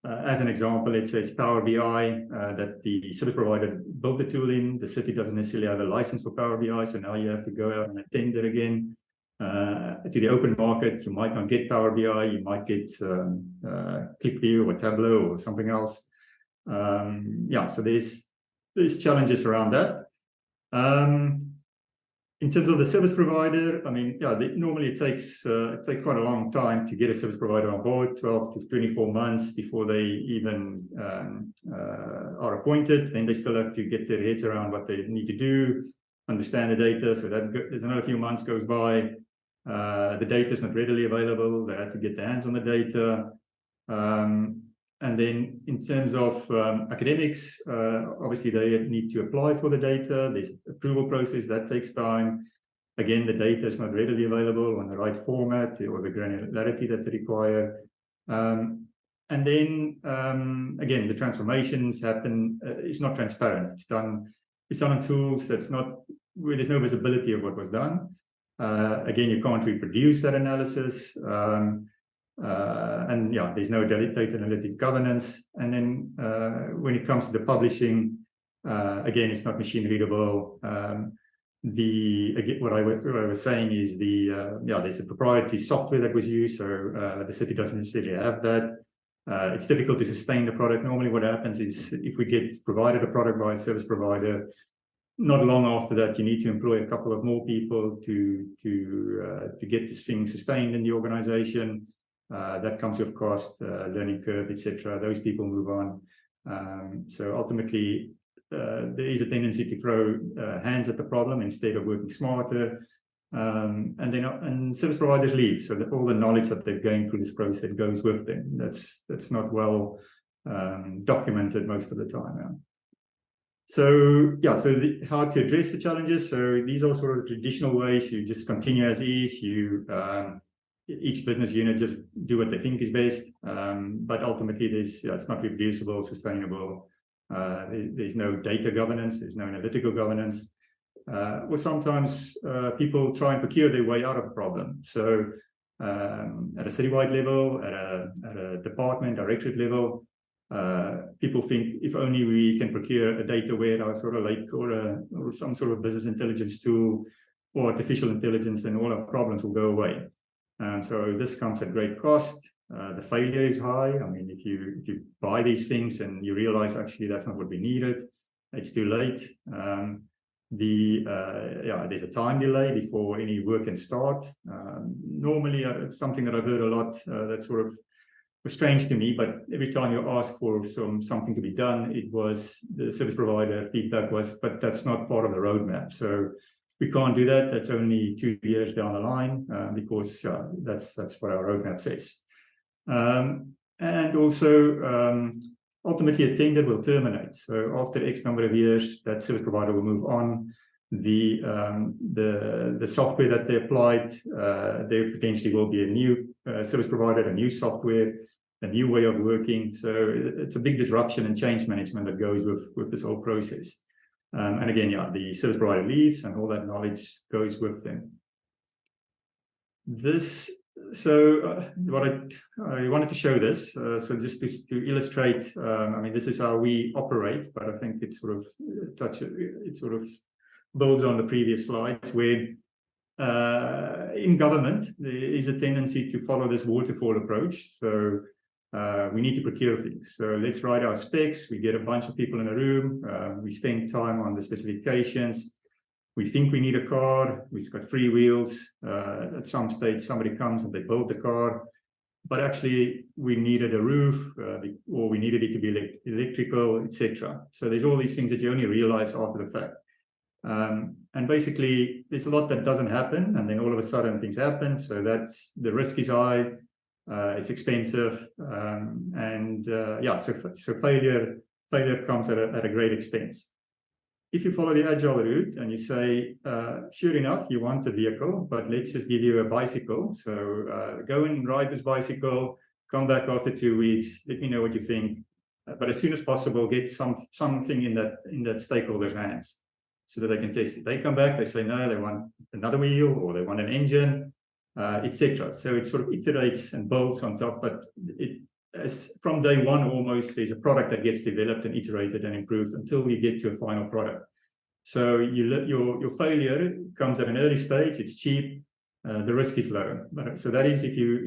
Speaker 6: as an example, let's say it's Power BI that the service provider built the tool in. The city doesn't necessarily have a license for Power BI, so now you have to go out and tender again to the open market. You might not get Power BI, you might get ClickView or Tableau or something else. So there's challenges around that. In terms of the service provider, I mean, normally it takes quite a long time to get a service provider on board, 12 to 24 months before they even are appointed. Then they still have to get their heads around what they need to do, understand the data. So there's another few months goes by. The data is not readily available. They had to get their hands on the data. And then in terms of academics, obviously they need to apply for the data. There's approval process that takes time. Again, the data is not readily available on the right format or the granularity that they require. And then again, the transformations happen. It's not transparent. It's done on tools that's not where there's no visibility of what was done. Again, you can't reproduce that analysis. And yeah, there's no data analytics governance. And then when it comes to the publishing, again, it's not machine readable. Again, what I was saying is there's a proprietary software that was used, so the city doesn't necessarily have that. It's difficult to sustain the product. Normally what happens is if we get provided a product by a service provider, not long after that, you need to employ a couple of more people to get this thing sustained in the organization. That comes with cost, learning curve, etc. Those people move on. So ultimately, there is a tendency to throw hands at the problem instead of working smarter. And service providers leave, so that all the knowledge that they've gained through this process goes with them. That's not well documented most of the time now. So yeah, how to address the challenges. So these are sort of traditional ways. You just continue as is. Each business unit just do what they think is best. But ultimately, it's not reproducible, sustainable. There's no data governance. There's no analytical governance. Or sometimes people try and procure their way out of a problem. So at a citywide level, at a department, directorate level, people think if only we can procure a data warehouse or a lake or some sort of business intelligence tool or artificial intelligence, then all our problems will go away. So this comes at great cost. The failure is high. I mean, if you buy these things and you realize actually that's not what we needed, it's too late. There's a time delay before any work can start. Normally, it's something that I've heard a lot that sort of was strange to me, but every time you ask for something to be done, it was the service provider feedback was, but that's not part of the roadmap. So we can't do that. That's only 2 years down the line because that's what our roadmap says. And also, ultimately, a tender will terminate. So after X number of years, that service provider will move on. The software that they applied, there potentially will be a new service provider, a new software, a new way of working. So it's a big disruption and change management that goes with this whole process. And again, the service provider leaves and all that knowledge goes with them. What I wanted to show this, so just to illustrate, I mean, this is how we operate, but I think it sort of builds on the previous slides where in government, there is a tendency to follow this waterfall approach. So we need to procure things. So let's write our specs. We get a bunch of people in a room. We spend time on the specifications. We think we need a car. We've got 3 wheels. At some stage, somebody comes and they build the car. But actually, we needed a roof, or we needed it to be electrical, etc. So there's all these things that you only realize after the fact. And basically, there's a lot that doesn't happen, and then all of a sudden things happen. So that's the risk is high. It's expensive, so failure comes at a great expense. If you follow the agile route and you say, sure enough, you want a vehicle, but let's just give you a bicycle. So go and ride this bicycle, come back after 2 weeks, let me know what you think. But as soon as possible, get something in that stakeholder's hands so that they can test it. They come back, they say, no, they want another wheel or they want an engine, etc. So it sort of iterates and builds on top, but from day one, almost, there's a product that gets developed and iterated and improved until you get to a final product. So your failure comes at an early stage. It's cheap. The risk is low. So that is if you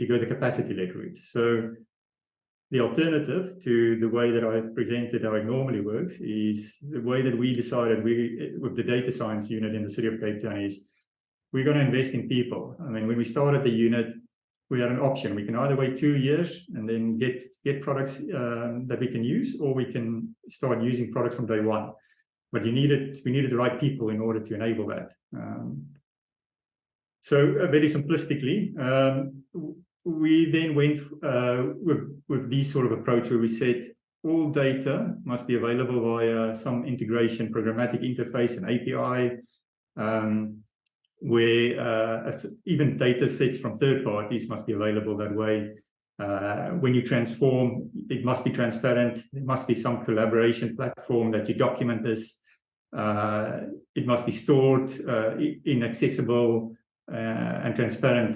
Speaker 6: go the capacity-led route. So the alternative to the way that I've presented how it normally works is the way that we decided with the data science unit in the city of Cape Town is we're going to invest in people. I mean, when we started the unit, we had an option. We can either wait 2 years and then get products that we can use, or we can start using products from day one. But we needed the right people in order to enable that. So very simplistically, we then went with this sort of approach where we said all data must be available via some integration, programmatic interface, and API, where even data sets from third parties must be available that way. When you transform, it must be transparent. There must be some collaboration platform that you document this. It must be stored in accessible and transparent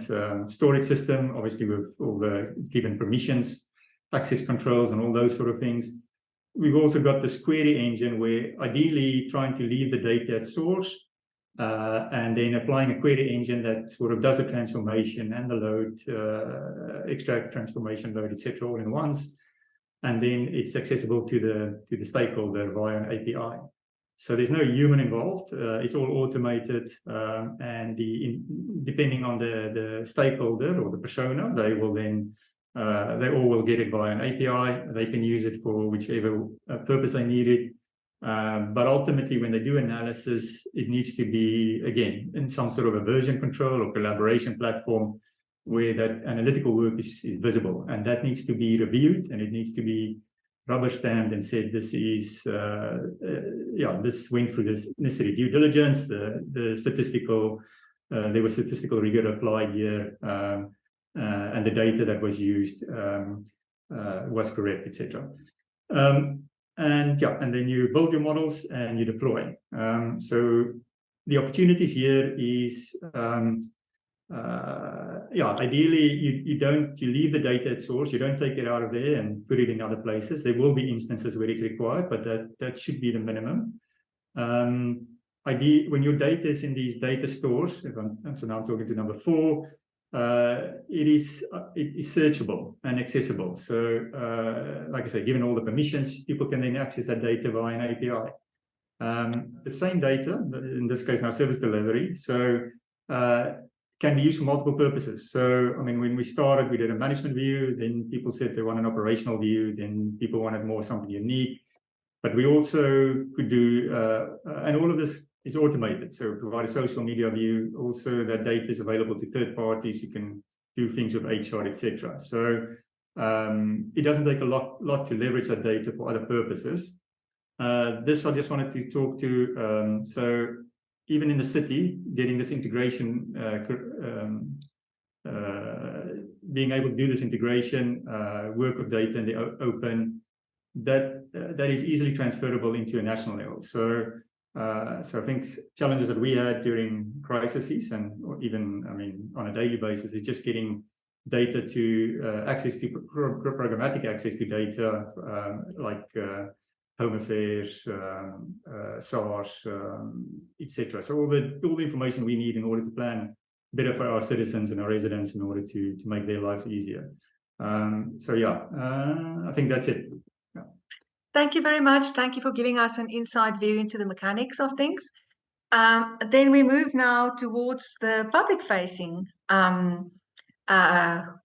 Speaker 6: storage system, obviously with all the given permissions, access controls, and all those sort of things. We've also got this query engine where ideally trying to leave the data at source and then applying a query engine that sort of does a transformation and the load, extract, transformation, load, etc., all in once, and then it's accessible to the stakeholder via an API. So there's no human involved. It's all automated, and depending on the stakeholder or the persona, they will then they all will get it via an API. They can use it for whichever purpose they need it. But ultimately, when they do analysis, it needs to be, again, in some sort of a version control or collaboration platform where that analytical work is visible, and that needs to be reviewed, and it needs to be rubber stamped and said this is this went through the necessary due diligence, the statistical there was statistical rigor applied here, and the data that was used was correct, etc. And then you build your models and you deploy. So the opportunities here is ideally you leave the data at source, you don't take it out of there and put it in other places. There will be instances where it's required, but that should be the minimum. When your data is in these data stores, so now I'm talking to number 4, it is searchable and accessible. So like I say, given all the permissions, people can then access that data via an API. The same data, in this case now service delivery, so can be used for multiple purposes. So, I mean, when we started, we did a management view, then people said they want an operational view, then people wanted more something unique. But we also could do, and all of this is automated. So provide a social media view. Also, that data is available to third parties. You can do things with HR, etc. So it doesn't take a lot to leverage that data for other purposes. This I just wanted to talk to. So even in the city, getting this integration, being able to do this integration, work with data in the open, that is easily transferable into a national level. So I think challenges that we had during crises and even, I mean, on a daily basis is just getting data to access to programmatic access to data like Home Affairs, SARS, etc. So all the information we need in order to plan better for our citizens and our residents in order to make their lives easier. So yeah, I think that's it. Yeah.
Speaker 3: Thank you very much. Thank you for giving us an inside view into the mechanics of things. Then we move now towards the public-facing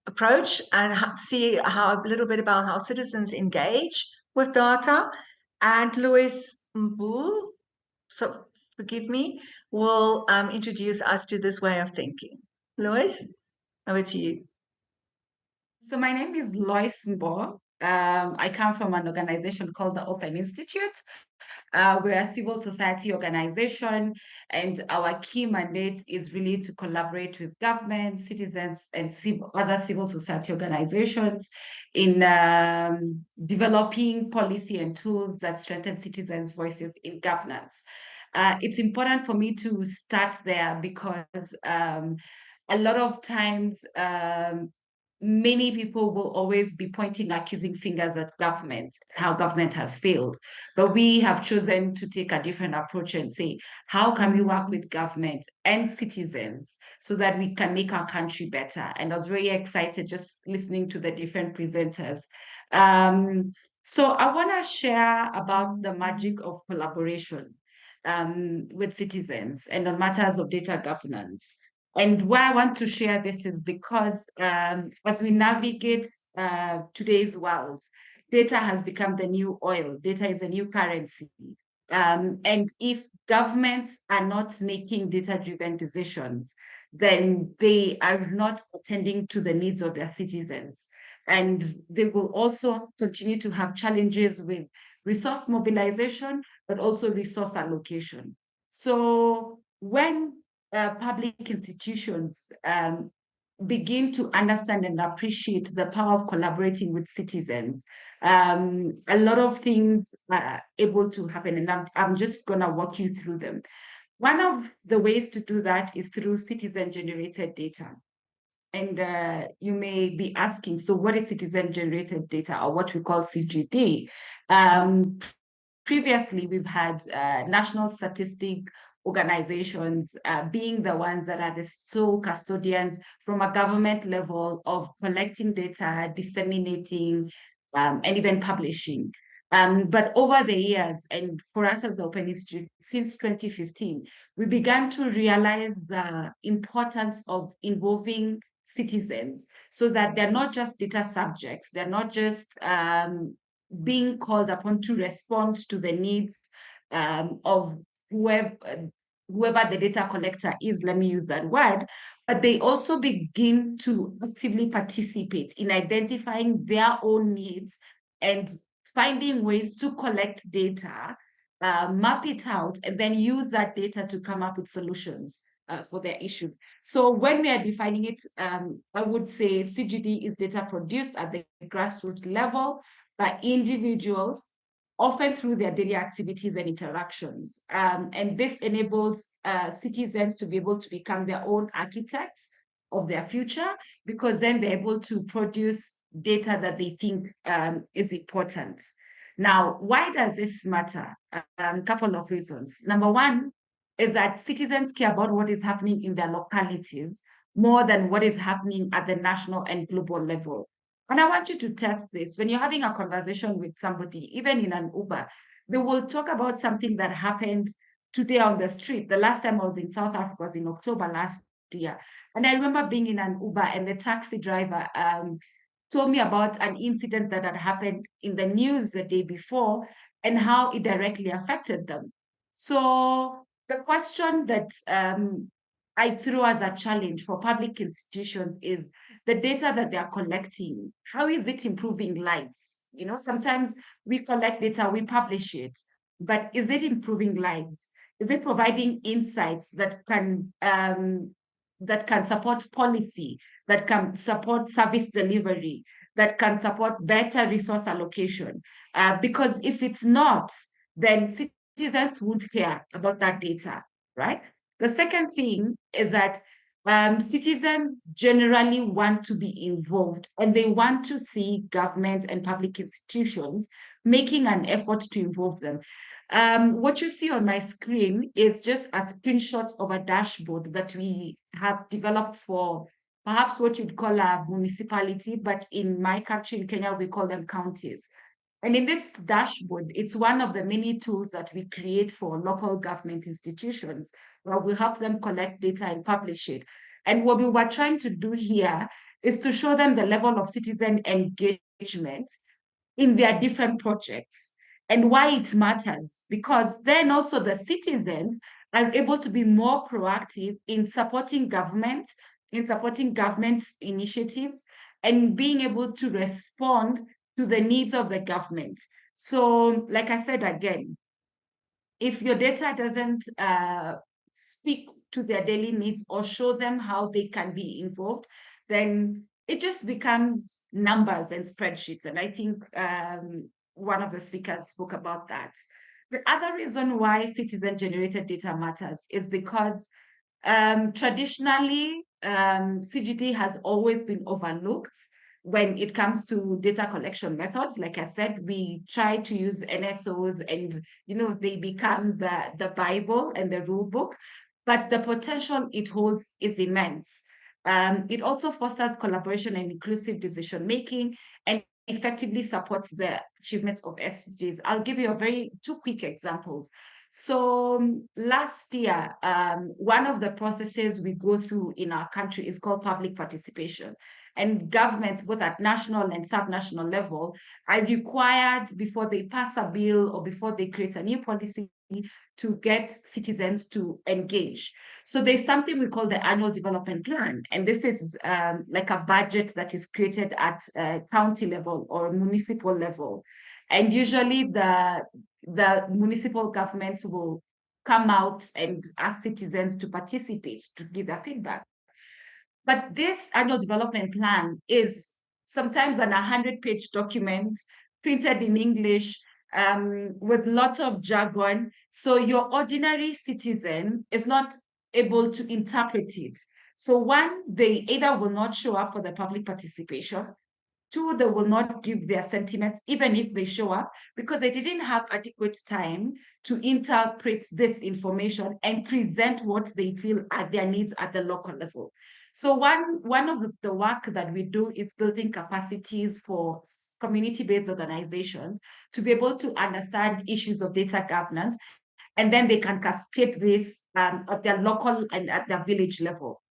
Speaker 3: approach and see a little bit about how citizens engage with data. And Louis Mboul, so forgive me, will introduce us to this way of thinking. Louis, over to you.
Speaker 7: So my name is Lois Mboul. I come from an organization called the Open Institute. We're a civil society organization, and our key mandate is really to collaborate with government, citizens, and other civil society organizations in developing policy and tools that strengthen citizens' voices in governance. It's important for me to start there because a lot of times many people will always be pointing accusing fingers at government, how government has failed. But we have chosen to take a different approach and say, how can we work with government and citizens so that we can make our country better? And I was very excited just listening to the different presenters. So I want to share about the magic of collaboration with citizens and on matters of data governance. And why I want to share this is because as we navigate today's world, data has become the new oil. Data is a new currency. And if governments are not making data-driven decisions, then they are not attending to the needs of their citizens. And they will also continue to have challenges with resource mobilization, but also resource allocation. So when public institutions begin to understand and appreciate the power of collaborating with citizens, a lot of things are able to happen, and I'm just going to walk you through them. One of the ways to do that is through citizen-generated data. And you may be asking, so what is citizen-generated data, or what we call CGD? Previously, we've had national statistic organizations being the ones that are the sole custodians from a government level of collecting data, disseminating, and even publishing. But over the years, and for us as Open Institute, since 2015, we began to realize the importance of involving citizens so that they're not just data subjects, they're not just being called upon to respond to the needs of whoever the data collector is, let me use that word, but they also begin to actively participate in identifying their own needs and finding ways to collect data, map it out, and then use that data to come up with solutions for their issues. So when we are defining it, I would say CGD is data produced at the grassroots level by individuals, often through their daily activities and interactions. And this enables citizens to be able to become their own architects of their future, because then they're able to produce data that they think is important. Now, why does this matter? A couple of reasons. Number one is that citizens care about what is happening in their localities more than what is happening at the national and global level. And I want you to test this. When you're having a conversation with somebody, even in an Uber, they will talk about something that happened today on the street. The last time I was in South Africa was in October last year. And I remember being in an Uber, and the taxi driver told me about an incident that had happened in the news the day before and how it directly affected them. So the question that I threw as a challenge for public institutions is the data that they are collecting. How is it improving lives? You know, sometimes we collect data, we publish it, but is it improving lives? Is it providing insights that can support policy, that can support service delivery, that can support better resource allocation? Because if it's not, then citizens won't care about that data, right? The second thing is that citizens generally want to be involved, and they want to see governments and public institutions making an effort to involve them. What you see on my screen is just a screenshot of a dashboard that we have developed for perhaps what you'd call a municipality, but in my country, in Kenya, we call them counties. And in this dashboard, it's one of the many tools that we create for local government institutions, where we help them collect data and publish it. And what we were trying to do here is to show them the level of citizen engagement in their different projects and why it matters, because then also the citizens are able to be more proactive in supporting government, in supporting government's initiatives, and being able to respond to the needs of the government. So, like I said again, if your data doesn't speak to their daily needs or show them how they can be involved, then it just becomes numbers and spreadsheets. And I think one of the speakers spoke about that. The other reason why citizen-generated data matters is because traditionally, CGD has always been overlooked when it comes to data collection methods. Like I said, we try to use NSOs, and they become the Bible and the rule book, but the potential it holds is immense. It also fosters collaboration and inclusive decision making, and effectively supports the achievements of SDGs. I'll give you two quick examples. So last year, one of the processes we go through in our country is called public participation. and governments, both at national and sub-national level, are required before they pass a bill or before they create a new policy to get citizens to engage. So there's something we call the annual development plan. And this is like a budget that is created at county level or municipal level. And usually the municipal governments will come out and ask citizens to participate, to give their feedback. But this annual development plan is sometimes an 100-page document printed in English with lots of jargon. So your ordinary citizen is not able to interpret it. So one, they either will not show up for the public participation. Two, they will not give their sentiments, even if they show up, because they didn't have adequate time to interpret this information and present what they feel are their needs at the local level. So one of the work that we do is building capacities for community-based organizations to be able to understand issues of data governance, and then they can cascade this at their local and at their village level.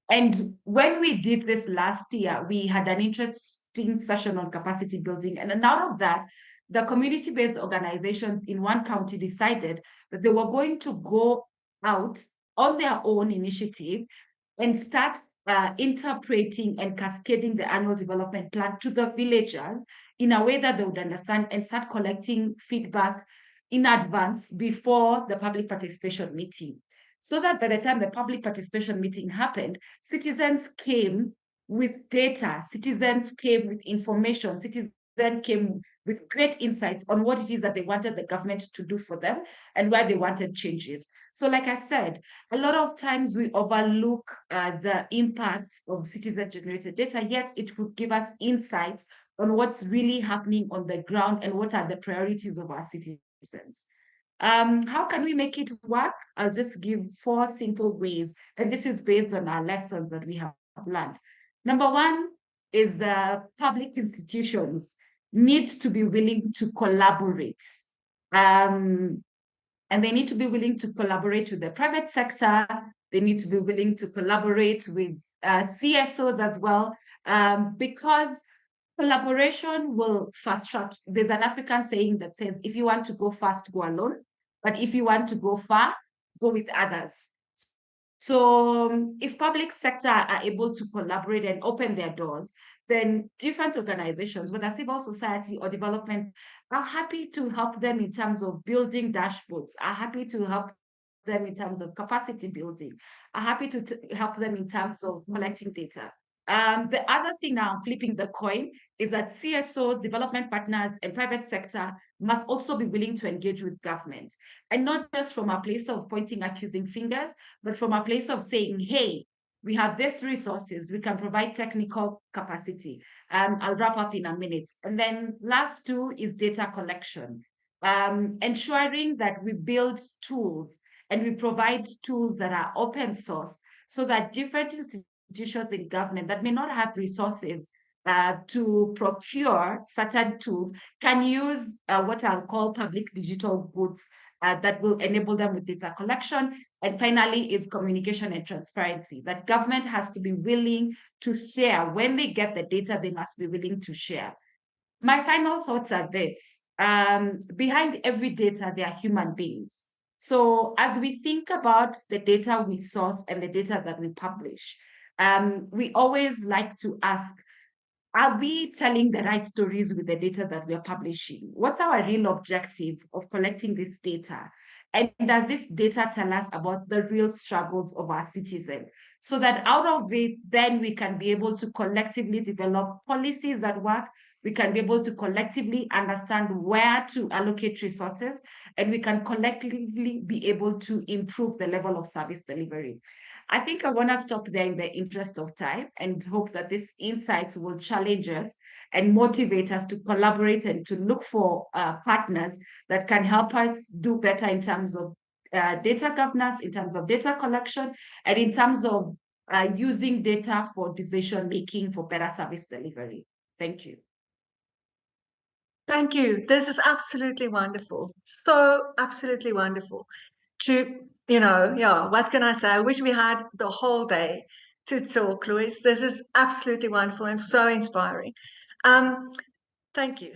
Speaker 7: And when we did this last year, we had an interesting session on capacity building. And then out of that, the community-based organizations in one county decided that they were going to go out on their own initiative and start interpreting and cascading the annual development plan to the villagers in a way that they would understand and start collecting feedback in advance before the public participation meeting. So that by the time the public participation meeting happened, citizens came with data, citizens came with information, citizens came with great insights on what it is that they wanted the government to do for them and where they wanted changes. So like I said, a lot of times we overlook the impact of citizen-generated data, yet it would give us insights on what's really happening on the ground and what are the priorities of our citizens. How can we make it work? I'll just give 4 simple ways, and this is based on our lessons that we have learned. Number 1 is public institutions need to be willing to collaborate. And they need to be willing to collaborate with the private sector. They need to be willing to collaborate with CSOs as well, because collaboration will fast track. There's an African saying that says, if you want to go fast, go alone. But if you want to go far, go with others. So if public sector are able to collaborate and open their doors, then different organizations, whether civil society or development, are happy to help them in terms of building dashboards, are happy to help them in terms of capacity building, are happy to help them in terms of collecting data. The other thing now, I'm flipping the coin, is that CSOs, development partners, and private sector must also be willing to engage with government. And not just from a place of pointing accusing fingers, but from a place of saying, hey, we have these resources, we can provide technical capacity. I'll wrap up in a minute. And then last 2 is data collection. Ensuring that we build tools and we provide tools that are open source so that different institutions in government that may not have resources to procure certain tools can use what I'll call public digital goods that will enable them with data collection. And finally is communication and transparency, that government has to be willing to share. When they get the data, they must be willing to share. My final thoughts are this. Behind every data, there are human beings. So as we think about the data we source and the data that we publish, we always like to ask, are we telling the right stories with the data that we are publishing? What's our real objective of collecting this data? And does this data tell us about the real struggles of our citizens? So that out of it, then we can be able to collectively develop policies that work. We can be able to collectively understand where to allocate resources, and we can collectively be able to improve the level of service delivery. I think I want to stop there in the interest of time and hope that these insights will challenge us and motivate us to collaborate and to look for partners that can help us do better in terms of data governance, in terms of data collection, and in terms of using data for decision-making for better service delivery. Thank you.
Speaker 3: Thank you. This is absolutely wonderful. So absolutely wonderful. What can I say? I wish we had the whole day to talk, Louise. This is absolutely wonderful and so inspiring. Thank you.